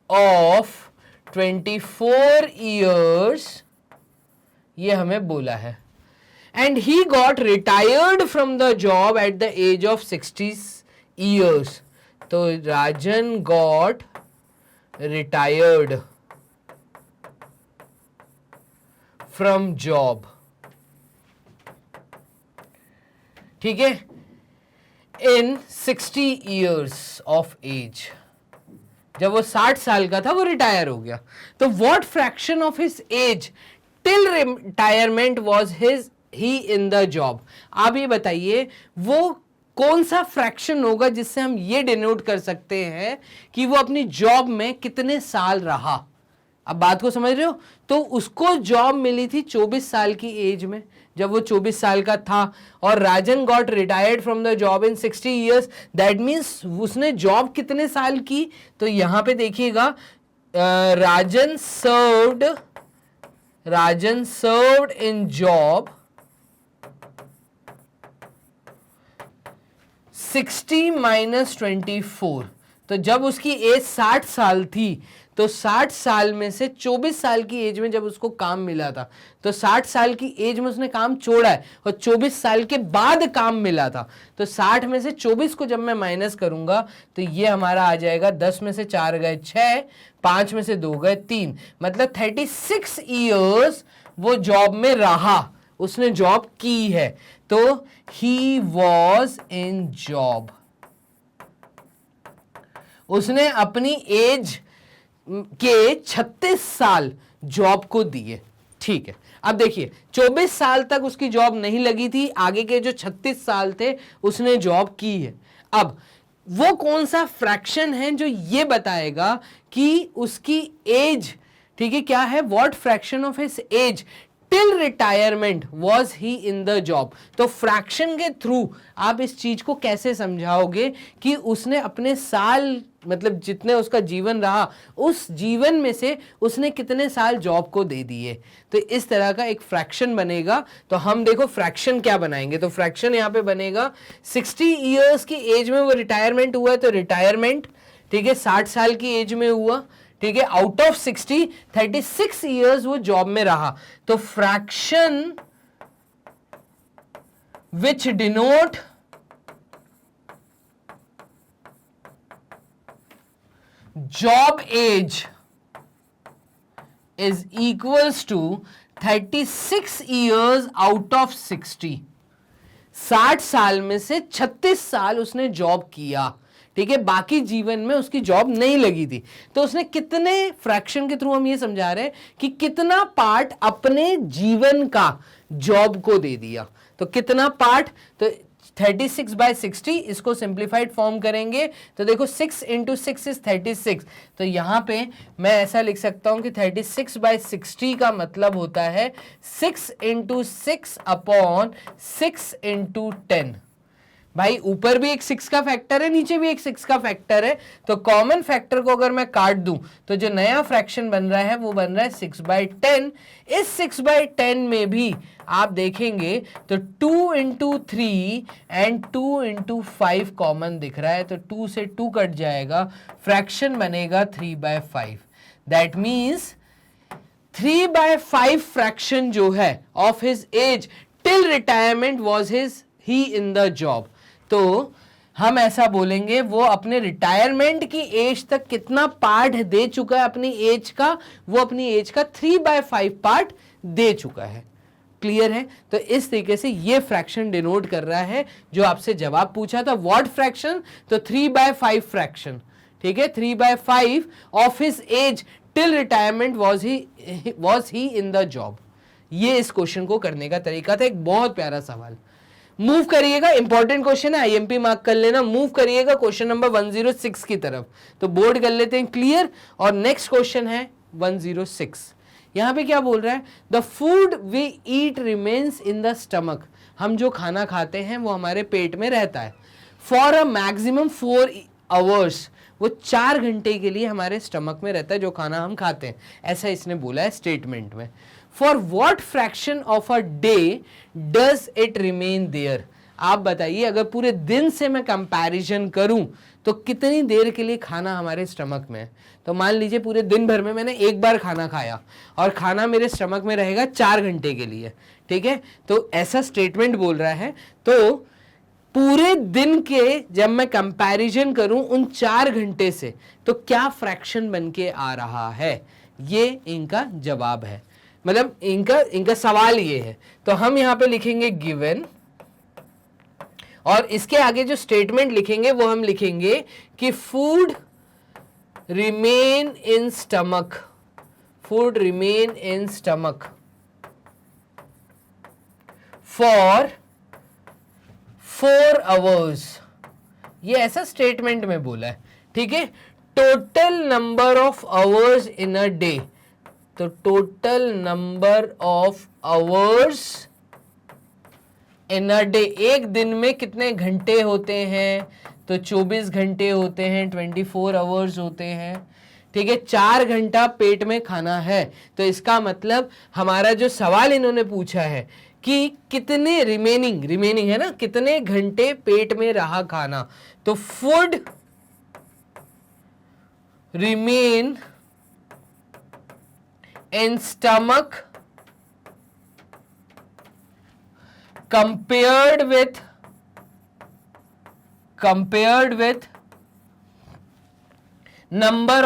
of 24 years, ये हमें बोला है। And he got retired from the job at the age of 60 years. तो Rajan got retired from job, ठीक है, इन 60 ईयर्स ऑफ एज। जब वो 60 साल का था वो रिटायर हो गया। तो what fraction of his age till retirement was he in the job. आप ये बताइए वो कौन सा फ्रैक्शन होगा जिससे हम ये डिनोट कर सकते हैं कि वो अपनी जॉब में कितने साल रहा। अब बात को समझ रहे हो? तो उसको जॉब मिली थी 24 साल की एज में, जब वो 24 साल का था, और Rajan got retired from the job in 60 years. That means उसने जॉब कितने साल की? तो यहां पे देखिएगा राजन सर्व्ड इन जॉब 60 - 24। तो जब उसकी एज 60 साल थी तो 60 साल में से 24 साल की एज में जब उसको काम मिला था, तो 60 साल की एज में उसने काम छोड़ा है और 24 साल के बाद काम मिला था। तो 60 में से 24 को जब मैं माइनस करूंगा तो ये हमारा आ जाएगा 10 में से 4 गए 6, 5 में से 2 गए 3, मतलब 36 ईयर्स वो जॉब में रहा, उसने जॉब की है। तो ही वॉज इन जॉब, उसने अपनी एज के 36 साल जॉब को दिए। ठीक है, अब देखिए 24 साल तक उसकी जॉब नहीं लगी थी, आगे के जो 36 साल थे उसने जॉब की है। अब वो कौन सा फ्रैक्शन है जो ये बताएगा कि उसकी एज, ठीक है, क्या है, what fraction of his age till retirement was he in the job. तो फ्रैक्शन के थ्रू आप इस चीज को कैसे समझाओगे कि उसने अपने साल, मतलब जितने उसका जीवन रहा, उस जीवन में से उसने कितने साल जॉब को दे दिए। तो इस तरह का एक फ्रैक्शन बनेगा। तो हम देखो फ्रैक्शन क्या बनाएंगे, तो फ्रैक्शन यहां पे बनेगा 60 इयर्स की एज में वो रिटायरमेंट हुआ है, तो रिटायरमेंट, ठीक है, 60 साल की एज में हुआ, ठीक है, आउट ऑफ 60 36 इयर्स वो जॉब में रहा। तो fraction which denote job age is equals to 36 years out of 60। 60 साल में से 36 साल उसने जॉब किया, ठीक है, बाकी जीवन में उसकी जॉब नहीं लगी थी। तो उसने कितने, फ्रैक्शन के थ्रू हम ये समझा रहे हैं कि कितना पार्ट अपने जीवन का जॉब को दे दिया। तो कितना पार्ट, तो 36/60, इसको सिंप्लीफाइड फॉर्म करेंगे तो देखो 6 × 6 इज 36। तो यहां पे मैं ऐसा लिख सकता हूं कि 36/60 का मतलब होता है 6 × 6/6 × 10। भाई ऊपर भी एक 6 का फैक्टर है, नीचे भी एक 6 का फैक्टर है, तो कॉमन फैक्टर को अगर मैं काट दूं तो जो नया फ्रैक्शन बन रहा है वो बन रहा है 6/10। इस 6/10 में भी आप देखेंगे तो 2 × 3 एंड 2 × 5 कॉमन दिख रहा है, तो 2 से 2 कट जाएगा, फ्रैक्शन बनेगा 3/5। दैट मीन्स 3/5 फ्रैक्शन जो है of his age till retirement was he in the job. तो हम ऐसा बोलेंगे वो अपने रिटायरमेंट की एज तक कितना पार्ट दे चुका है अपनी एज का, वो अपनी एज का 3/5 पार्ट दे चुका है। क्लियर है? तो इस तरीके से ये फ्रैक्शन डिनोट कर रहा है जो आपसे जवाब पूछा था, व्हाट फ्रैक्शन, तो 3/5 फ्रैक्शन, ठीक है, 3/5 of his age till retirement was he in the job. ये इस क्वेश्चन को करने का तरीका था। एक बहुत प्यारा सवाल। मूव करिएगा, इंपॉर्टेंट क्वेश्चन है, आईएमपी मार्क कर लेना। मूव करिएगा क्वेश्चन नंबर 106 की तरफ, तो बोर्ड कर लेते हैं क्लियर। और नेक्स्ट क्वेश्चन है 106। यहां पे क्या बोल रहा है, the food we eat remains in the stomach. हम जो खाना खाते हैं वो हमारे पेट में रहता है फॉर अ मैक्सिमम 4 आवर्स। वो 4 घंटे के लिए हमारे स्टमक में रहता है जो खाना हम खाते हैं, ऐसा इसने बोला है स्टेटमेंट में। For what fraction of a day does it remain there. आप बताइए, अगर पूरे दिन से मैं कंपैरिजन करूं तो कितनी देर के लिए खाना हमारे स्टमक में है। तो मान लीजिए पूरे दिन भर में मैंने एक बार खाना खाया और खाना मेरे स्टमक में रहेगा 4 घंटे के लिए, ठीक है, तो ऐसा स्टेटमेंट बोल रहा है। तो पूरे दिन के जब मैं कंपैरिजन करूं उन 4 घंटे से, तो क्या फ्रैक्शन बन के आ रहा है, ये इनका जवाब है, मतलब इनका सवाल ये है। तो हम यहां पे लिखेंगे गिवन, और इसके आगे जो स्टेटमेंट लिखेंगे वो हम लिखेंगे कि food remain in stomach, food remain in stomach for 4 hours. ये ऐसा स्टेटमेंट में बोला है, ठीक है। Total number of hours in a day, तो total number of hours in a day, एक दिन में कितने घंटे होते हैं, तो 24 घंटे होते हैं, 24 आवर्स होते हैं, ठीक है। 4 घंटा पेट में खाना है, तो इसका मतलब हमारा जो सवाल इन्होंने पूछा है कि कितने रिमेनिंग है ना, कितने घंटे पेट में रहा खाना, तो food remain in stomach compared with number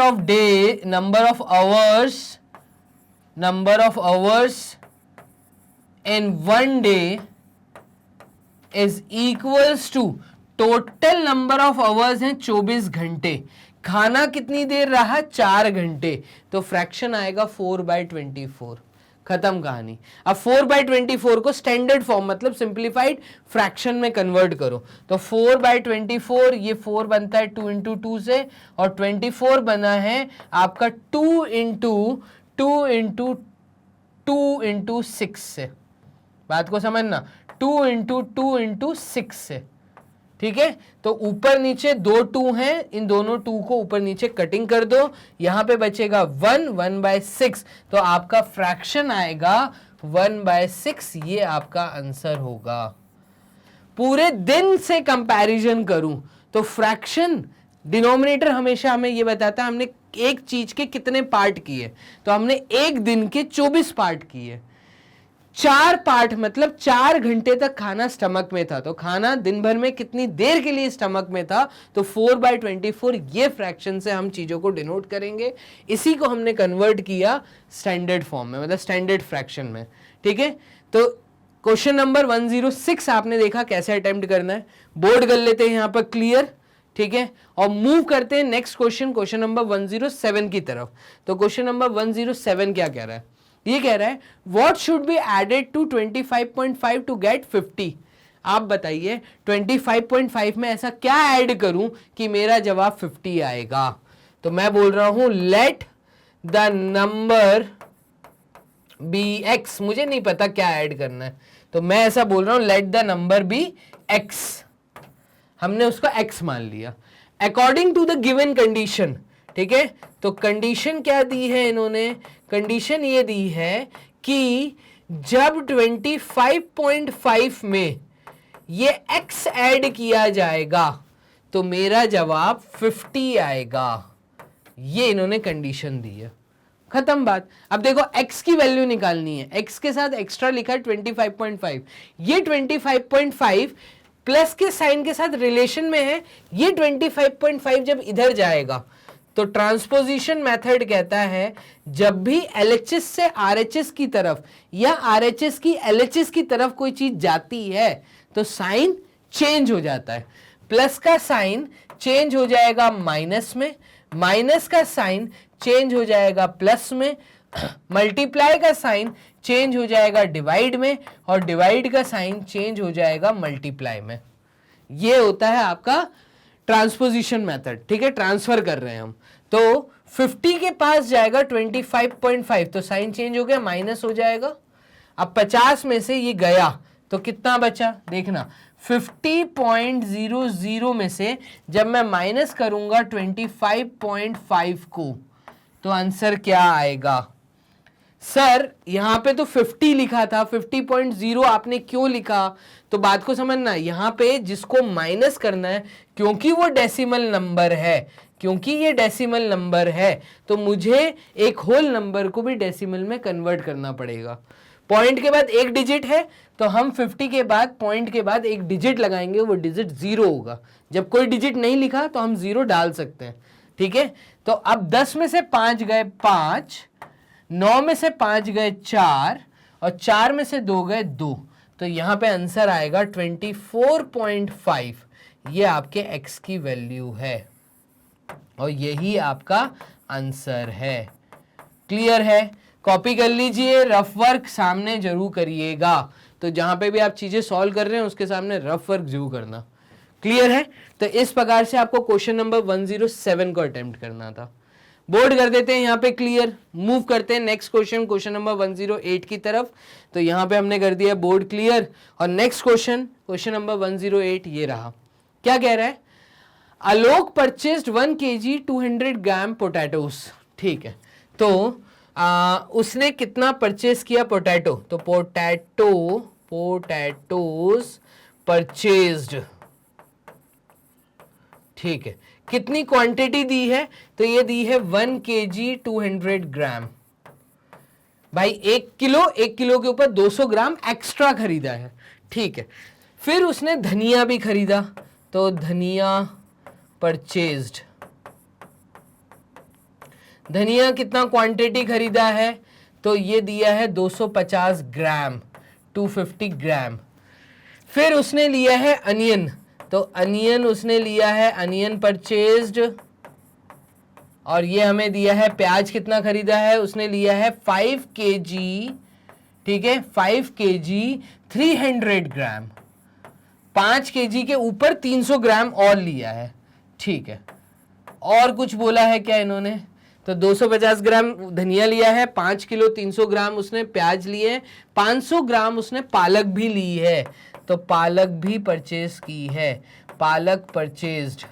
of hours in one day is equals to total number of hours हैं 24 घंटे, खाना कितनी देर रहा, 4 घंटे, तो फ्रैक्शन आएगा 4/24। खत्म कहानी। अब 4/24 को स्टैंडर्ड फॉर्म मतलब सिंप्लीफाइड फ्रैक्शन में कन्वर्ट करो, तो 4/24, ये 4 बनता है 2 × 2 से, और 24 बना है आपका 2 × 2 × 2 इंटू 6 से, बात को समझना, 2 इंटू 2 इंटू 6 से, ठीक है। तो ऊपर नीचे 2 2 हैं, इन दोनों 2 को ऊपर नीचे कटिंग कर दो, यहां पे बचेगा 1/6, तो आपका फ्रैक्शन आएगा 1/6, ये आपका आंसर होगा। पूरे दिन से कंपैरिजन करूं तो फ्रैक्शन डिनोमिनेटर हमेशा हमें ये बताता है हमने एक चीज के कितने पार्ट किए, तो हमने एक दिन के 24 पार्ट किए, 4 पार्ट मतलब 4 घंटे तक खाना स्टमक में था, तो खाना दिन भर में कितनी देर के लिए स्टमक में था, तो 4/24, ये फ्रैक्शन से हम चीजों को डिनोट करेंगे। इसी को हमने कन्वर्ट किया स्टैंडर्ड फॉर्म में, मतलब स्टैंडर्ड फ्रैक्शन में, ठीक है। तो क्वेश्चन नंबर 106 आपने देखा कैसे अटेम्प्ट करना है, बोर्ड कर लेते हैं यहां पर क्लियर, ठीक है, और मूव करते हैं नेक्स्ट क्वेश्चन, क्वेश्चन नंबर 107 की तरफ। तो क्वेश्चन नंबर 107 क्या कह रहा है, ये कह रहा है what should be added to 25.5 to get 50। आप बताइए 25.5 में ऐसा क्या ऐड करूं कि मेरा जवाब 50 आएगा। तो मैं बोल रहा हूं let the number be x, मुझे नहीं पता क्या ऐड करना है, तो मैं ऐसा बोल रहा हूं let the number be x, हमने उसको x मान लिया according to the given condition, ठीक है। तो कंडीशन क्या दी है इन्होंने, कंडीशन ये दी है कि जब 25.5 में ये x ऐड किया जाएगा तो मेरा जवाब 50 आएगा, ये इन्होंने कंडीशन दी है, खत्म बात। अब देखो x की वैल्यू निकालनी है, x के साथ एक्स्ट्रा लिखा है 25.5, ये 25.5 प्लस के साइन के साथ रिलेशन में है, ये 25.5 जब इधर जाएगा तो ट्रांसपोजिशन मेथड कहता है जब भी LHS से RHS की तरफ या RHS की LHS की तरफ कोई चीज जाती है तो साइन चेंज हो जाता है, प्लस का साइन चेंज हो जाएगा माइनस में, माइनस का साइन चेंज हो जाएगा प्लस में, मल्टीप्लाई का साइन चेंज हो जाएगा डिवाइड में, और डिवाइड का साइन चेंज हो जाएगा मल्टीप्लाई में। ये होता है आपका ट्रांसपोजिशन मेथड, ठीक है, ट्रांसफर कर रहे हैं हम। तो 50 के पास जाएगा 25.5, तो साइन चेंज हो गया, माइनस हो जाएगा। अब 50 में से ये गया तो कितना बचा, देखना 50.00 में से जब मैं माइनस करूंगा 25.5 को तो आंसर क्या आएगा। सर यहां पे तो 50 लिखा था, 50.0 आपने क्यों लिखा, तो बात को समझना, यहां पे जिसको माइनस करना है क्योंकि वो डेसिमल नंबर है, क्योंकि ये डेसिमल नंबर है तो मुझे एक होल नंबर को भी डेसिमल में कन्वर्ट करना पड़ेगा। पॉइंट के बाद एक डिजिट है तो हम 50 के बाद पॉइंट के बाद एक डिजिट लगाएंगे, वो डिजिट 0 होगा। जब कोई डिजिट नहीं लिखा तो हम 0 डाल सकते हैं, ठीक है। तो अब 10 में से 5 गए 5, 9 में से 5 गए 4, और 4 में से 2 गए 2, तो यहां पे आंसर आएगा 24.5, ये आपके x की वैल्यू है और यही आपका आंसर है। क्लियर है, कॉपी कर लीजिए, रफ वर्क सामने जरूर करिएगा, तो जहां पे भी आप चीजें सॉल्व कर रहे हैं उसके सामने रफ वर्क जरूर करना। क्लियर है, तो इस प्रकार से आपको क्वेश्चन नंबर 107 को अटेम्प्ट करना था। बोर्ड कर देते हैं यहाँ पे क्लियर, मूव करते हैं नेक्स्ट क्वेश्चन, क्वेश्चन नंबर 108 की तरफ। तो यहाँ पे हमने कर दिया बोर्ड क्लियर, और नेक्स्ट क्वेश्चन, क्वेश्चन नंबर 108 ये रहा। क्या कह रहा है, आलोक परचेस्ड 1 kg 200 ग्राम पोटैटोस, ठीक है। तो उसने कितना परचेज किया पोटैटो, तो पोटैटोस परचेज्ड, ठीक है। कितनी क्वांटिटी दी है, तो ये दी है 1 kg 200 ग्राम। भाई 1 किलो के ऊपर 200 ग्राम एक्स्ट्रा खरीदा है, ठीक है। फिर उसने धनिया भी खरीदा, तो धनिया परचेज्ड, धनिया कितना क्वांटिटी खरीदा है, तो ये दिया है 250 ग्राम, 250 ग्राम। फिर उसने लिया है अनियन, तो अनियन उसने लिया है, अनियन परचेज्ड, और ये हमें दिया है प्याज कितना खरीदा है, उसने लिया है 5 kg, ठीक है, 5 kg 300 ग्राम, 5 kg के ऊपर 300 ग्राम और लिया है, ठीक है। और कुछ बोला है क्या इन्होंने, तो 250 ग्राम धनिया लिया है, 5 किलो 300 ग्राम उसने प्याज लिए, 500 ग्राम उसने पालक भी ली है, तो पालक भी परचेज की है, पालक परचेज्ड,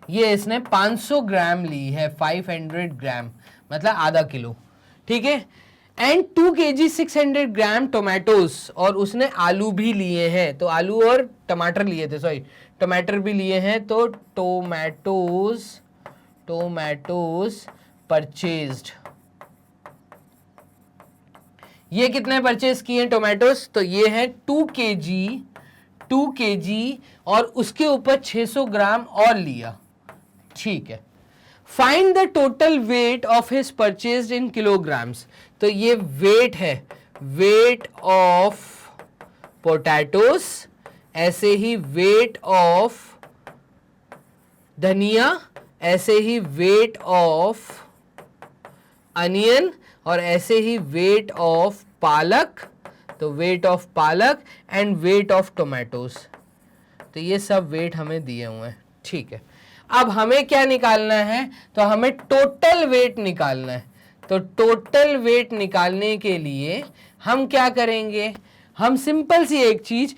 ये इसने 500 ग्राम ली है, 500 ग्राम मतलब आधा किलो, ठीक है। एंड 2 kg 600 ग्राम टोमेटोज, और उसने आलू भी लिए हैं, तो आलू और टमाटर लिए थे, सॉरी टमाटर भी लिए हैं, तो टोमेटोज परचेज्ड। ये कितने परचेज किए टोमेटोज, तो ये है 2 kg और उसके ऊपर 600 ग्राम और लिया, ठीक है। Find the total weight of his purchased in kilograms, तो ये वेट है, वेट ऑफ पोटैटोस, ऐसे ही वेट ऑफ धनिया, ऐसे ही वेट ऑफ अनियन, और ऐसे ही वेट ऑफ पालक, तो वेट ऑफ पालक एंड वेट ऑफ टोमेटोज, तो ये सब वेट हमें दिए हुए हैं, ठीक है। अब हमें क्या निकालना है, तो हमें टोटल वेट निकालना है, तो टोटल वेट निकालने के लिए हम क्या करेंगे, हम सिंपल सी एक चीज,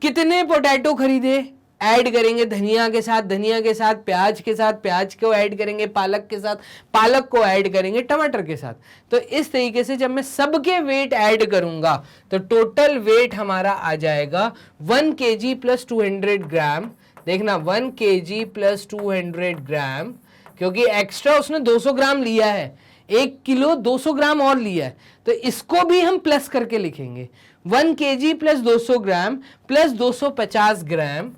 कितने पोटैटो खरीदे ऐड करेंगे धनिया के साथ, धनिया के साथ प्याज के साथ, प्याज को ऐड करेंगे पालक के साथ, पालक को ऐड करेंगे टमाटर के साथ। तो इस तरीके से जब मैं सबके वेट ऐड करूंगा तो टोटल वेट हमारा आ जाएगा 1 kg प्लस 200 ग्राम। देखना 1 kg प्लस 200 ग्राम, क्योंकि एक्स्ट्रा उसने 200 ग्राम लिया है, 1 किलो 200 ग्राम और लिया है, तो इसको भी हम प्लस करके लिखेंगे 1 kg प्लस 200 ग्राम प्लस 250 ग्राम,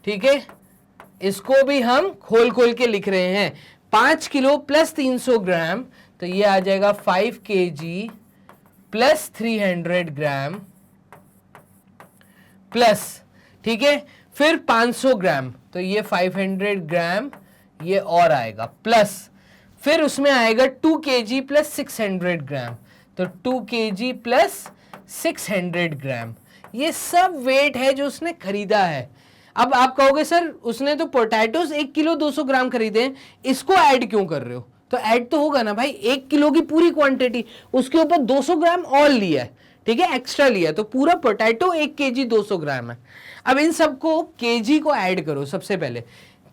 ठीक है। इसको भी हम खोल खोल के लिख रहे हैं, 5 किलो प्लस 300 ग्राम, तो ये आ जाएगा 5 kg प्लस 300 ग्राम प्लस, ठीक है, फिर 500 ग्राम, तो ये 500 ग्राम ये और आएगा प्लस, फिर उसमें आएगा 2 kg प्लस 600 ग्राम, तो 2 kg प्लस 600 ग्राम, ये सब वेट है जो उसने खरीदा है। अब आप कहोगे सर उसने तो पोटैटोज 1 किलो 200 ग्राम खरीदे हैं, इसको ऐड क्यों कर रहे हो, तो ऐड तो होगा ना भाई, 1 किलो की पूरी क्वांटिटी उसके ऊपर 200 ग्राम और लिया है, ठीक है, एक्स्ट्रा लिया, तो पूरा पोटैटो 1 kg 200 ग्राम है। अब इन सबको केजी को ऐड करो, सबसे पहले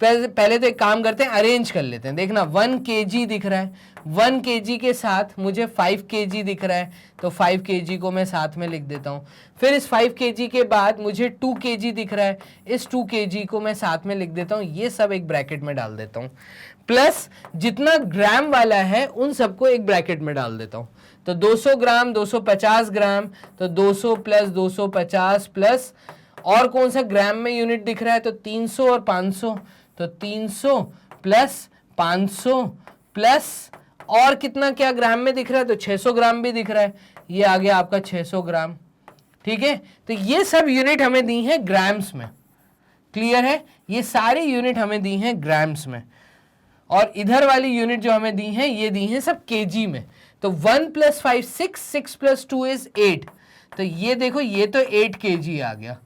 तो एक काम करते हैं, अरेंज कर लेते हैं। देखना 1 kg दिख रहा है, 1 kg के साथ मुझे 5 kg दिख रहा है, तो 5 kg को मैं साथ में लिख देता हूँ। फिर इस 5 kg के बाद मुझे 2 kg दिख रहा है, इस 2 kg को मैं साथ में लिख देता हूँ, ये सब एक ब्रैकेट में डाल देता हूँ, प्लस जितना ग्राम वाला है उन सबको एक ब्रैकेट में डाल देता हूँ। तो 200 ग्राम 250 ग्राम, तो 200 प्लस 250 प्लस, और कौन सा ग्राम में यूनिट दिख रहा है, तो 300 और 500, तो 300 प्लस 500 प्लस, और कितना क्या ग्राम में दिख रहा है, तो 600 ग्राम भी दिख रहा है, ये आ गया आपका 600 ग्राम, ठीक है। तो ये सब यूनिट हमें दी हैं ग्राम्स में, क्लियर है, ये सारी यूनिट हमें दी हैं ग्राम्स में, और इधर वाली यूनिट जो हमें दी हैं ये दी हैं सब केजी में। तो 1 प्लस 5 6, 6 प्लस 2 इज 8, तो ये देखो ये तो 8 kg आ गया,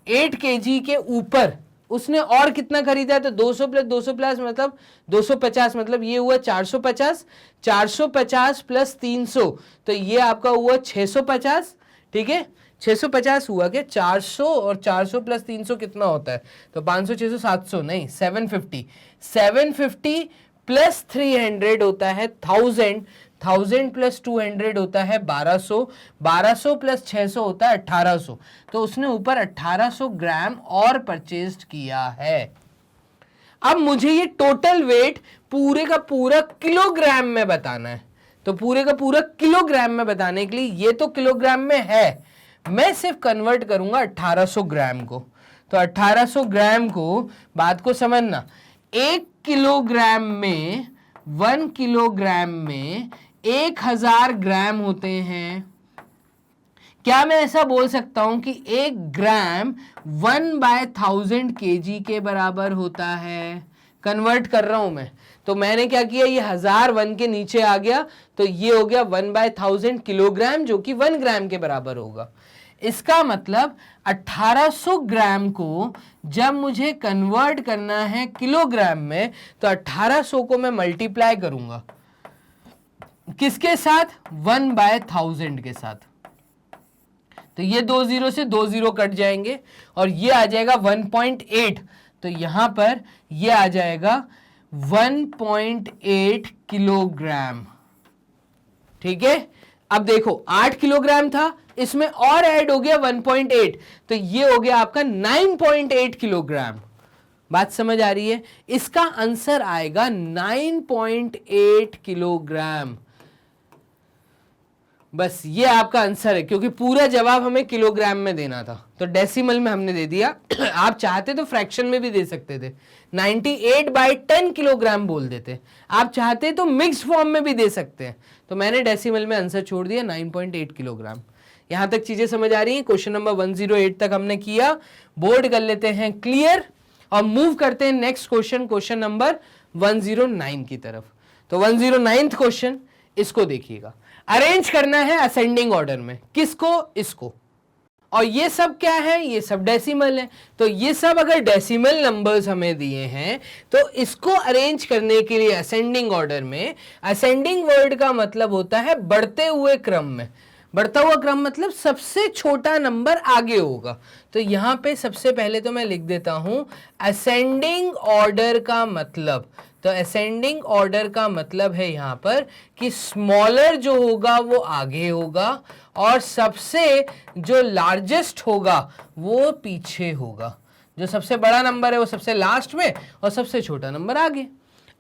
8 kg के ऊपर उसने और कितना खरीदा है, तो 200 प्लस 200 प्लस मतलब 250, मतलब ये हुआ 450, 450 प्लस 300, तो ये आपका हुआ 650, ठीक है, 650 हुआ क्या, 400 और 400 प्लस 300 कितना होता है, तो 500 600 700 नहीं 750, 750 प्लस 300 होता है 1000, 1000 प्लस 200 होता है 1200, 1200 प्लस 600 होता है 1800, तो उसने ऊपर 1800 ग्राम और परचेज किया है। अब मुझे ये टोटल वेट पूरे का पूरा किलोग्राम में बताना है, तो पूरे का पूरा किलोग्राम में बताने के लिए ये तो किलोग्राम में है, मैं सिर्फ कन्वर्ट करूंगा 1800 ग्राम को। तो 1800 ग्राम को, बात को समझना, 1 किलोग्राम में 1 किलोग्राम में 1000 ग्राम होते हैं। क्या मैं ऐसा बोल सकता हूं कि 1 ग्राम 1/1000 kg के बराबर होता है? कन्वर्ट कर रहा हूं मैं, तो मैंने क्या किया, ये 1000 1 के नीचे आ गया, तो ये हो गया 1/1000 किलोग्राम, जो कि 1 ग्राम के बराबर होगा। इसका मतलब 1800 ग्राम को जब मुझे कन्वर्ट करना है किलोग्राम में, तो 1800 को मैं मल्टीप्लाई करूंगा किसके साथ, 1/1000 के साथ। तो ये 2 जीरो से 2 जीरो कट जाएंगे और ये आ जाएगा 1.8, तो यहां पर ये आ जाएगा 1.8 किलोग्राम। ठीक है, अब देखो 8 किलोग्राम था, इसमें और ऐड हो गया 1.8, तो ये हो गया आपका 9.8 किलोग्राम। बात समझ आ रही है? इसका आंसर आएगा 9.8 किलोग्राम। बस ये आपका आंसर है, क्योंकि पूरा जवाब हमें किलोग्राम में देना था, तो डेसिमल में हमने दे दिया। आप चाहते तो फ्रैक्शन में भी दे सकते थे, 98/10 किलोग्राम बोल देते। आप चाहते तो मिक्स फॉर्म में भी दे सकते हैं, तो मैंने डेसिमल में आंसर छोड़ दिया 9.8 किलोग्राम। यहां तक चीजें समझ आ रही हैं? क्वेश्चन नंबर 108 तक हमने किया, बोर्ड कर लेते हैं क्लियर और मूव करते हैं नेक्स्ट क्वेश्चन, क्वेश्चन नंबर 109 की तरफ। तो 109th क्वेश्चन, इसको देखिएगा। अरेंज करना है असेंडिंग ऑर्डर में, किसको, इसको, और ये सब क्या है, ये सब डेसिमल है। तो ये सब अगर डेसिमल नंबर्स हमें दिए हैं, तो इसको अरेंज करने के लिए असेंडिंग ऑर्डर में, असेंडिंग वर्ड का मतलब होता है बढ़ते हुए क्रम में। बढ़ता हुआ क्रम मतलब सबसे छोटा नंबर आगे होगा। तो यहां पे सबसे पहले तो मैं लिख देता हूं असेंडिंग ऑर्डर का मतलब। तो असेंडिंग ऑर्डर का मतलब है यहां पर कि स्मॉलर जो होगा वो आगे होगा और सबसे जो लार्जेस्ट होगा वो पीछे होगा। जो सबसे बड़ा नंबर है वो सबसे लास्ट में और सबसे छोटा नंबर आगे।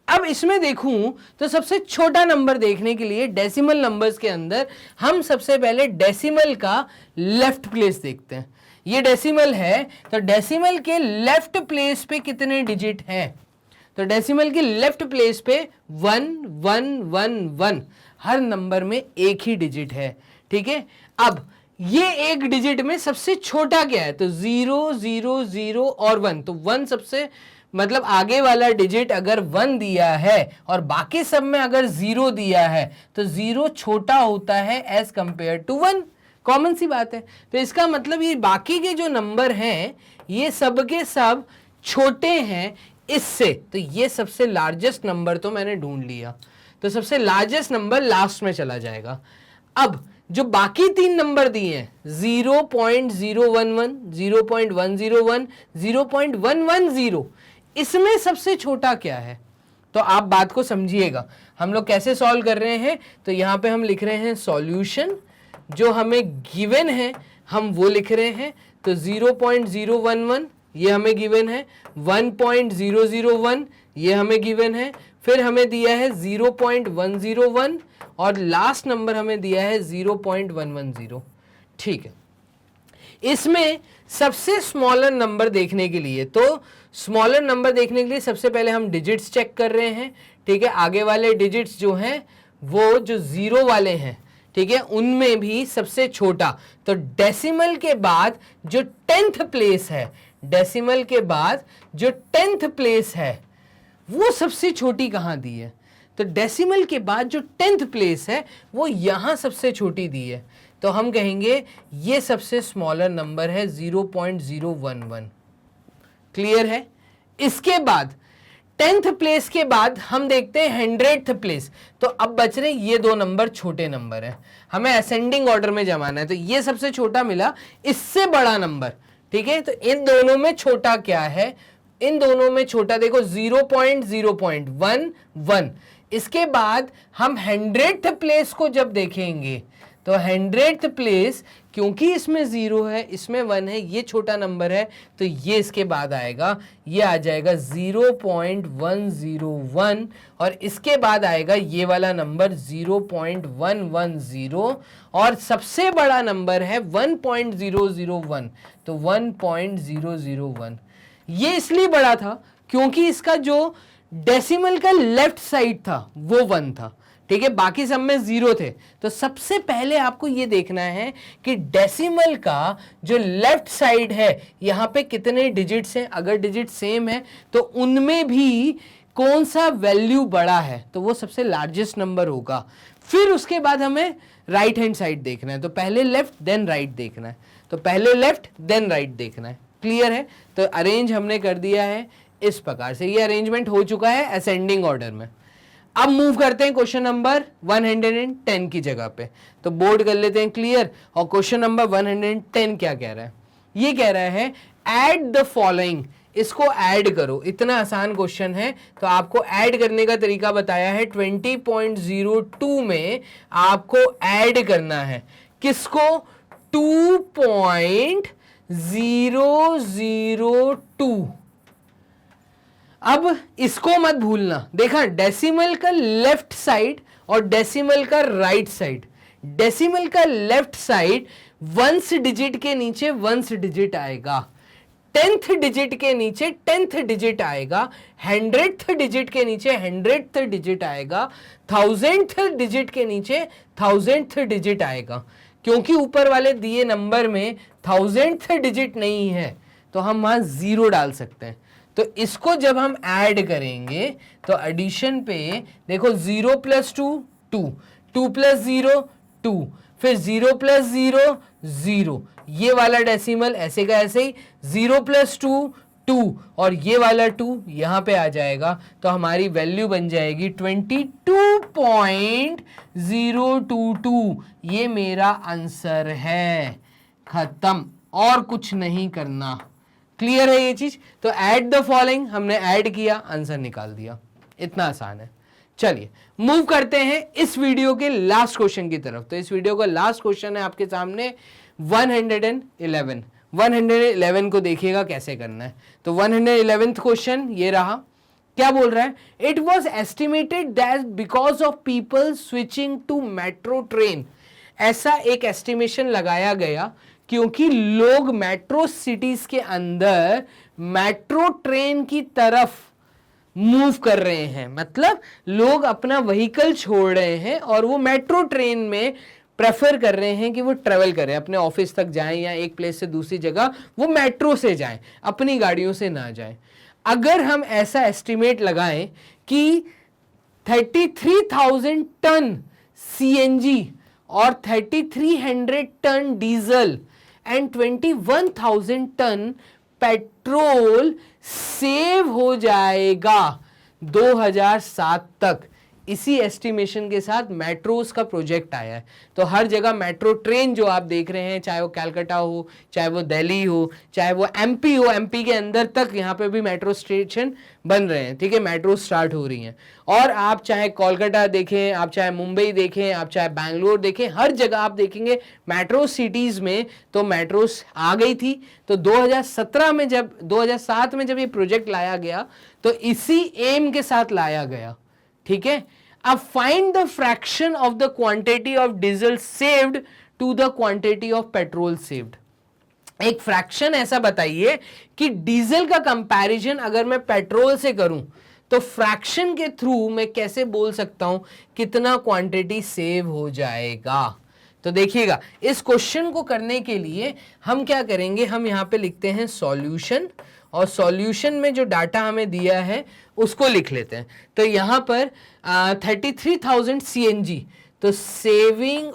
अब इसमें देखूं तो सबसे छोटा नंबर देखने के लिए डेसिमल नंबर्स के अंदर हम सबसे पहले डेसिमल का लेफ्ट प्लेस देखते हैं। ये डेसिमल है, तो डेसिमल के लेफ्ट प्लेस पे कितने डिजिट हैं? तो डेसिमल के लेफ्ट प्लेस पे 1 1 1 1, हर नंबर में एक ही डिजिट है। ठीक है, अब ये एक डिजिट में सबसे छोटा क्या है? तो 0 0 0 और 1। तो 1 सबसे मतलब आगे वाला डिजिट अगर 1 दिया है और बाकी सब में अगर 0 दिया है, तो 0 छोटा होता है एज कंपेयर टू 1। कॉमन सी बात है। तो इसका मतलब ये बाकी के जो नंबर हैं ये सब के सब छोटे हैं इससे। तो ये सबसे लार्जेस्ट नंबर तो मैंने ढूंढ लिया, तो सबसे लार्जेस्ट नंबर लास्ट में चला जाएगा। अब जो बाकी 3 नंबर दिए हैं 0.011, 0.101, 0.110, इसमें सबसे छोटा क्या है? तो आप बात को समझिएगा, हम लोग कैसे सॉल्व कर रहे हैं। तो यहां पे हम लिख रहे हैं सॉल्यूशन, जो हमें गिवन है हम वो लिख रहे हैं। तो 0.011 ये हमें गिवन है, 1.001 ये हमें गिवन है, फिर हमें दिया है 0.101 और लास्ट नंबर हमें दिया है 0.110। ठीक है, इसमें सबसे स्मॉलर नंबर देखने के लिए, तो स्मॉलर नंबर देखने के लिए सबसे पहले हम डिजिट्स चेक कर रहे हैं। ठीक है, आगे वाले डिजिट्स जो हैं वो जो 0 वाले हैं, ठीक है, उनमें भी सबसे छोटा। तो डेसिमल के बाद जो 10th प्लेस है, डेसिमल के बाद जो 10th प्लेस है वो सबसे छोटी कहां दी है? तो डेसिमल के बाद जो 10th प्लेस है वो यहां सबसे छोटी दी है। तो हम कहेंगे ये सबसे स्मॉलर नंबर है 0.011। क्लियर है? इसके बाद 10th प्लेस के बाद हम देखते हैं 100th प्लेस। तो अब बच रहे ये 2 नंबर छोटे नंबर है, हमें असेंडिंग ऑर्डर में जमाना है। तो ये सबसे छोटा मिला, इससे बड़ा नंबर। ठीक है, तो इन दोनों में छोटा क्या है? इन दोनों में छोटा देखो 0.0.11। इसके बाद हम 100th प्लेस को जब देखेंगे तो 100th प्लेस, क्योंकि इसमें 0 है इसमें 1 है, ये छोटा नंबर है, तो ये इसके बाद आएगा, ये आ जाएगा 0.101 और इसके बाद आएगा ये वाला नंबर 0.110 और सबसे बड़ा नंबर है 1.001। तो 1.001 ये इसलिए बड़ा था क्योंकि इसका जो डेसिमल का लेफ्ट साइड था वो 1 था। ठीक है, बाकी सब में 0 थे। तो सबसे पहले आपको ये देखना है कि डेसिमल का जो लेफ्ट साइड है यहां पे कितने डिजिट्स हैं। अगर डिजिट सेम है तो उनमें भी कौन सा वैल्यू बड़ा है, तो वो सबसे लार्जेस्ट नंबर होगा। फिर उसके बाद हमें राइट हैंड साइड देखना है, तो पहले लेफ्ट देन राइट देखना है। तो पहले लेफ्ट देन राइट देखना है, क्लियर है। तो अरेंज हमने कर दिया है इस प्रकार से, ये अरेंजमेंट हो चुका है असेंडिंग ऑर्डर में। अब मूव करते हैं क्वेश्चन नंबर 110 की जगह पे, तो बोर्ड कर लेते हैं क्लियर। और क्वेश्चन नंबर 110 क्या कह रहा है, ये कह रहा है ऐड द फॉलोइंग, इसको ऐड करो। इतना आसान क्वेश्चन है, तो आपको ऐड करने का तरीका बताया है 20.02 में आपको ऐड करना है किसको, 2.002। अब इसको मत भूलना, देखा डेसिमल का लेफ्ट साइड और डेसिमल का राइट साइड। डेसिमल का लेफ्ट साइड वंस डिजिट के नीचे वंस डिजिट आएगा, 10th डिजिट के नीचे 10th डिजिट आएगा, 100th डिजिट के नीचे 100th डिजिट आएगा, 1000th डिजिट के नीचे 1000th डिजिट आएगा। क्योंकि ऊपर वाले दिए नंबर में 1000th डिजिट नहीं है तो हम वहां 0 डाल सकते हैं। तो इसको जब हम ऐड करेंगे तो एडिशन पे देखो 0 + 2 2, 2 + 0 2, फिर 0 + 0 0, ये वाला डेसिमल ऐसे का ऐसे ही 0 + 2 2 और ये वाला 2 यहां पे आ जाएगा। तो हमारी वैल्यू बन जाएगी 22.022। ये मेरा आंसर है, खत्म, और कुछ नहीं करना। क्लियर है ये चीज। तो ऐड द फॉलोइंग हमने ऐड किया, आंसर निकाल दिया, इतना आसान है। चलिए मूव करते हैं इस वीडियो के लास्ट क्वेश्चन की तरफ। तो इस वीडियो का लास्ट क्वेश्चन है आपके सामने 111 को देखिएगा कैसे करना है। तो 111th क्वेश्चन ये रहा, क्या बोल रहा है, it was estimated that because of people switching to metro train, ऐसा एक एस्टिमेशन लगाया गया क्योंकि लोग मेट्रो सिटीज के अंदर मेट्रो ट्रेन की तरफ मूव कर रहे हैं, मतलब लोग अपना व्हीकल छोड़ रहे हैं और वो मेट्रो ट्रेन में प्रेफर कर रहे हैं कि वो ट्रेवल करें, अपने ऑफिस तक जाएं या एक प्लेस से दूसरी जगह वो मेट्रो से जाएं, अपनी गाड़ियों से ना जाएं। अगर हम ऐसा एस्टिमेट लगाएं कि 33,000 टन सीएनजी और 3300 ton diesel and 21,000 ton petrol save हो जाएगा 2007 तक। इसी एस्टिमेशन के साथ मेट्रोस का प्रोजेक्ट आया है। तो हर जगह मेट्रो ट्रेन जो आप देख रहे हैं, चाहे वो कलकत्ता हो, चाहे वो दिल्ली हो, चाहे वो एमपी हो, एमपी के अंदर तक यहाँ पे भी मेट्रो स्टेशन बन रहे हैं, ठीक है, मेट्रो स्टार्ट हो रही हैं। और आप चाहे कोलकाता देखें, आप चाहे मुंबई देखें, आप चाहे बैंगलोर देखें, हर जगह आप देखेंगे मेट्रो सिटीज में तो मेट्रोस आ गई थी। तो 2007 में जब ये प्रोजेक्ट लाया गया तो इसी एम के साथ लाया गया, ठीक है। अब find the fraction of the quantity of diesel saved to the quantity of petrol saved. एक फ्रैक्शन ऐसा बताइए कि डीजल का कंपैरिजन अगर मैं पेट्रोल से करूं तो फ्रैक्शन के थ्रू मैं कैसे बोल सकता हूं कितना क्वांटिटी सेव हो जाएगा। तो देखिएगा इस क्वेश्चन को करने के लिए हम क्या करेंगे, हम यहां पे लिखते हैं सॉल्यूशन, और सॉल्यूशन में जो डाटा हमें दिया है उसको लिख लेते हैं। तो यहां पर 33,000 सीएनजी, तो सेविंग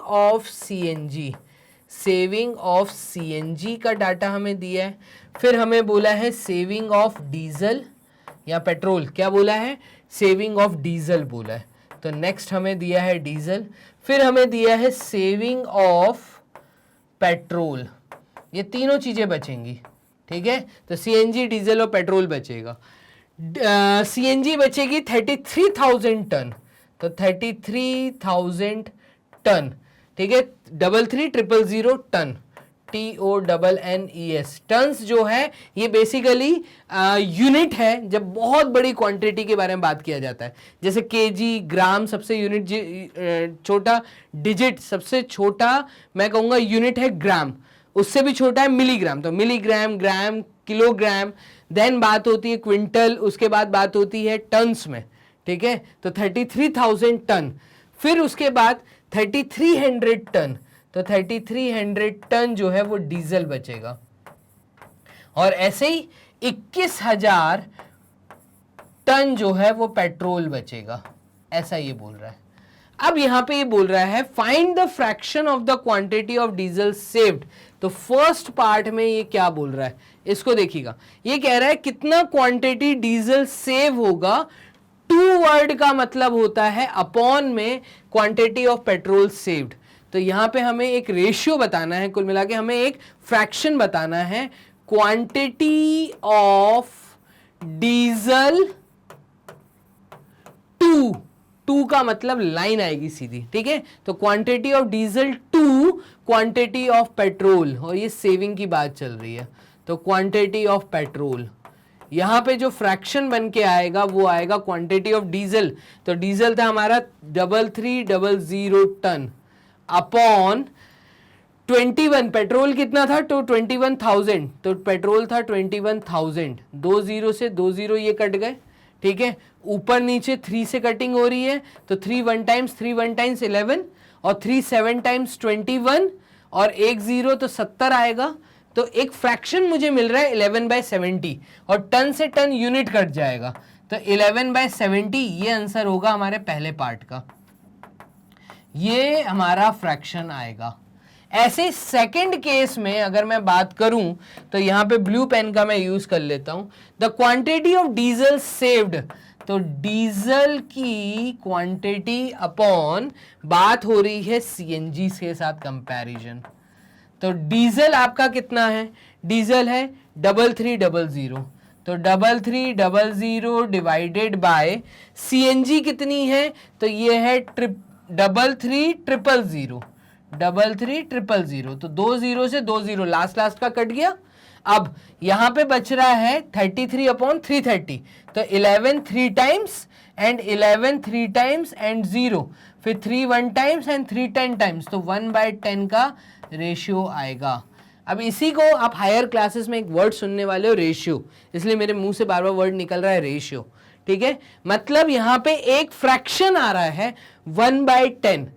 ऑफ सीएनजी का डाटा हमें दिया है। फिर हमें बोला है सेविंग ऑफ डीजल या पेट्रोल, क्या बोला है, सेविंग ऑफ डीजल बोला है। तो नेक्स्ट हमें दिया है डीजल, फिर हमें दिया है सेविंग ऑफ पेट्रोल। ये तीनों चीजें बचेंगी, ठीक है। तो सीएनजी, डीजल और पेट्रोल बचेगा। सीएनजी बचेगी 33,000 टन, तो 33,000 टन, ठीक है, 33,000 टन, TONNES। टन्स जो है ये बेसिकली यूनिट है जब बहुत बड़ी क्वांटिटी के बारे में बात किया जाता है। जैसे केजी, ग्राम सबसे यूनिट छोटा, डिजिट सबसे छोटा मैं कहूँगा यूनिट है ग्राम, उससे भी छोटा है मिलीग्राम, तो मिलीग्राम, ग्राम, किलोग्राम, देन बात होती है क्विंटल, उसके बाद बात होती है टन्स में, ठीक है। तो 33,000 टन, फिर उसके बाद 3300 टन, तो 3300 टन जो है वो डीजल बचेगा, और ऐसे ही 21,000 टन जो है वो पेट्रोल बचेगा, ऐसा ये बोल रहा है। अब यहां पे ये बोल रहा है find the fraction of the quantity of diesel saved तो फर्स्ट पार्ट में ये क्या बोल रहा है, इसको देखिएगा। ये कह रहा है कितना क्वांटिटी डीजल सेव होगा, टू वर्ड का मतलब होता है अपॉन में क्वांटिटी ऑफ पेट्रोल सेव्ड। तो यहां पे हमें एक रेशियो बताना है, कुल मिला के हमें एक फ्रैक्शन बताना है, क्वांटिटी ऑफ डीजल टू का मतलब लाइन आएगी सीधी, ठीक है। तो quantity of diesel to quantity of petrol, और ये सेविंग की बात चल रही है, तो क्वांटिटी ऑफ पेट्रोल। यहां पे जो फ्रैक्शन बन के आएगा वो आएगा क्वांटिटी ऑफ डीजल, तो डीजल था हमारा 3300 टन अपॉन 21, पेट्रोल कितना था, तो 21,000, तो पेट्रोल था 21,000, 20 से 20 ये कट गए, ठीक है। ऊपर नीचे 3 से कटिंग हो रही है, तो 3 1 टाइम्स 11 और 3 7 टाइम्स 21 और 1 0 तो 70 आएगा। तो एक फ्रैक्शन मुझे मिल रहा है 11/70, और टन से टन यूनिट कट जाएगा, तो 11/70 ये आंसर होगा हमारे पहले पार्ट का, ये हमारा फ्रैक्शन आएगा। ऐसे सेकंड केस में अगर मैं बात करूं तो यहां पे ब्लू पेन का मैं यूज कर लेता हूं, the quantity of diesel saved, तो डीजल की क्वांटिटी अपॉन बात हो रही है सीएनजी के साथ कंपैरिजन। तो डीजल आपका कितना है, डीजल है 3300, तो 3300 डिवाइडेड बाय सीएनजी कितनी है, तो ये है 33,000, तो 20 से 20 लास्ट का कट गया। अब यहां पे बच रहा है 33/330, तो 11 3 टाइम्स एंड 11 3 टाइम्स एंड 0, फिर 3 1 टाइम्स एंड 3 10 टाइम्स, तो 1/10 का रेशियो आएगा। अब इसी को आप हायर क्लासेस में एक वर्ड सुनने वाले हो, रेशियो, इसलिए मेरे मुंह से बार बार वर्ड निकल रहा है रेशियो, ठीक है। मतलब यहां पे एक फ्रैक्शन आ रहा है 1/10,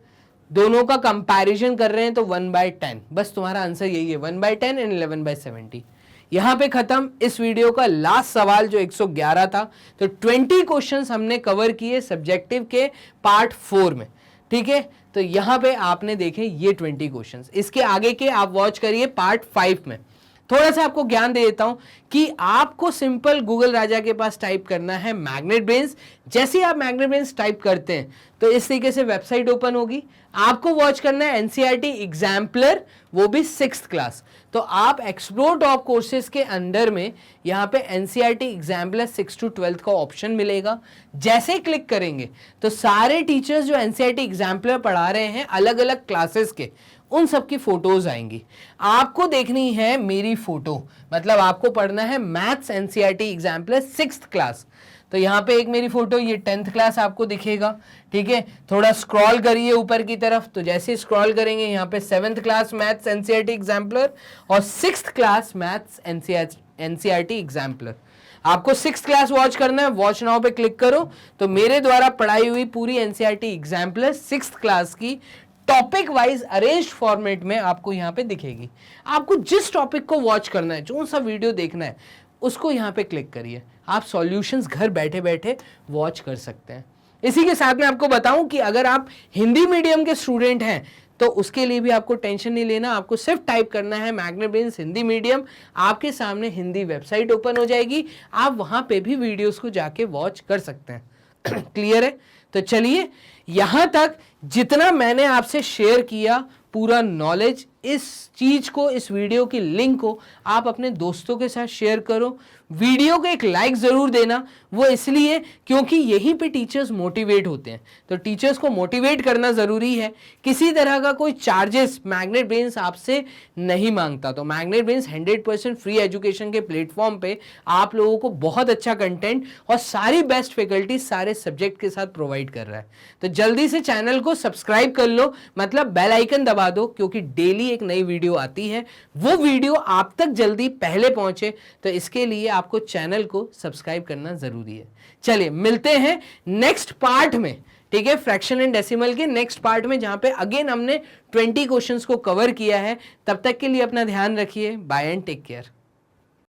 दोनों का कंपैरिजन कर रहे हैं तो 1/10, बस तुम्हारा आंसर यही है, 1/10 एंड 11/70। यहां पे खत्म इस वीडियो का लास्ट सवाल जो 111 था। तो 20 क्वेश्चंस हमने कवर किए सब्जेक्टिव के पार्ट 4 में, ठीक है। तो यहां पे आपने देखे ये 20 क्वेश्चंस, इसके आगे के आप वॉच करिए पार्ट 5 में। थोड़ा सा आपको ज्ञान दे देता हूं कि आपको सिंपल गूगल राजा के पास टाइप करना है मैग्नेट ब्रेन्स। जैसे ही आप मैग्नेट ब्रेन्स टाइप करते हैं तो इस तरीके से वेबसाइट ओपन होगी, आपको वॉच करना है एनसीईआरटी एग्जाम्पलर, वो भी 6th क्लास। तो आप एक्सप्लोर टॉप कोर्सेज के अंडर में यहाँ पे एनसीईआरटी एग्जाम्पलर 6 to 12 का ऑप्शन मिलेगा। जैसे ही क्लिक करेंगे तो सारे टीचर्स जो एनसीईआरटी एग्जाम्पलर पढ़ा रहे हैं अलग अलग क्लासेस के, उन सब की फोटोज आएंगी। आपको देखनी है मेरी फोटो, मतलब आपको पढ़ना है maths NCERT exemplar 6th class. तो यहाँ पे एक मेरी फोटो, ये 10th क्लास आपको दिखेगा, ठीक है। थोड़ा स्क्रॉल करिए ऊपर की तरफ, तो जैसे स्क्रॉल करेंगे यहाँ पे 7th class maths NCERT exemplar और 6th class maths NCERT exemplar. आपको 6th क्लास वॉच करना है, वॉच नाउ पे क्लिक करो, तो मेरे द्वारा पढ़ाई हुई पूरी एनसीईआरटी एग्जाम्पलर 6th क्लास की टॉपिक वाइज अरेंज्ड फॉर्मेट में आपको यहाँ पे दिखेगी। आपको जिस टॉपिक को वॉच करना है, जो सा वीडियो देखना है, उसको यहाँ पे क्लिक करिए, आप सॉल्यूशंस घर बैठे बैठे वॉच कर सकते हैं। इसी के साथ में आपको बताऊं कि अगर आप हिंदी मीडियम के स्टूडेंट हैं तो उसके लिए भी आपको टेंशन नहीं लेना, आपको सिर्फ टाइप करना है मैग्नेट ब्रेन्स हिंदी मीडियम, आपके सामने हिंदी वेबसाइट ओपन हो जाएगी, आप वहां पे भी वीडियोस को जाके वॉच कर सकते हैं। क्लियर है? तो चलिए, यहां तक जितना मैंने आपसे शेयर किया पूरा नॉलेज, इस चीज को, इस वीडियो की लिंक को आप अपने दोस्तों के साथ शेयर करो। वीडियो को एक लाइक जरूर देना, वो इसलिए क्योंकि यहीं पे टीचर्स मोटिवेट होते हैं, तो टीचर्स को मोटिवेट करना जरूरी है। किसी तरह का कोई चार्जेस मैग्नेट ब्रेन्स आपसे नहीं मांगता, तो मैग्नेट ब्रेन्स 100% फ्री एजुकेशन के प्लेटफॉर्म पे आप लोगों को बहुत अच्छा कंटेंट और सारी बेस्ट फैकल्टी सारे सब्जेक्ट के साथ प्रोवाइड कर रहा है। तो जल्दी से चैनल को सब्सक्राइब कर लो, मतलब बेल आइकन दबा दो, क्योंकि डेली एक नई वीडियो आती है, वो वीडियो आप तक जल्दी पहले पहुंचे। तो इसके लिए आपको चैनल को सब्सक्राइब करना जरूरी है। चलिए मिलते हैं नेक्स्ट पार्ट में, ठीक है, फ्रैक्शन एंड डेसिमल के नेक्स्ट पार्ट में, जहां पे अगेन हमने 20 क्वेश्चंस को कवर किया है। तब तक के लिए अपना ध्यान रखिए, बाय एंड टेक केयर।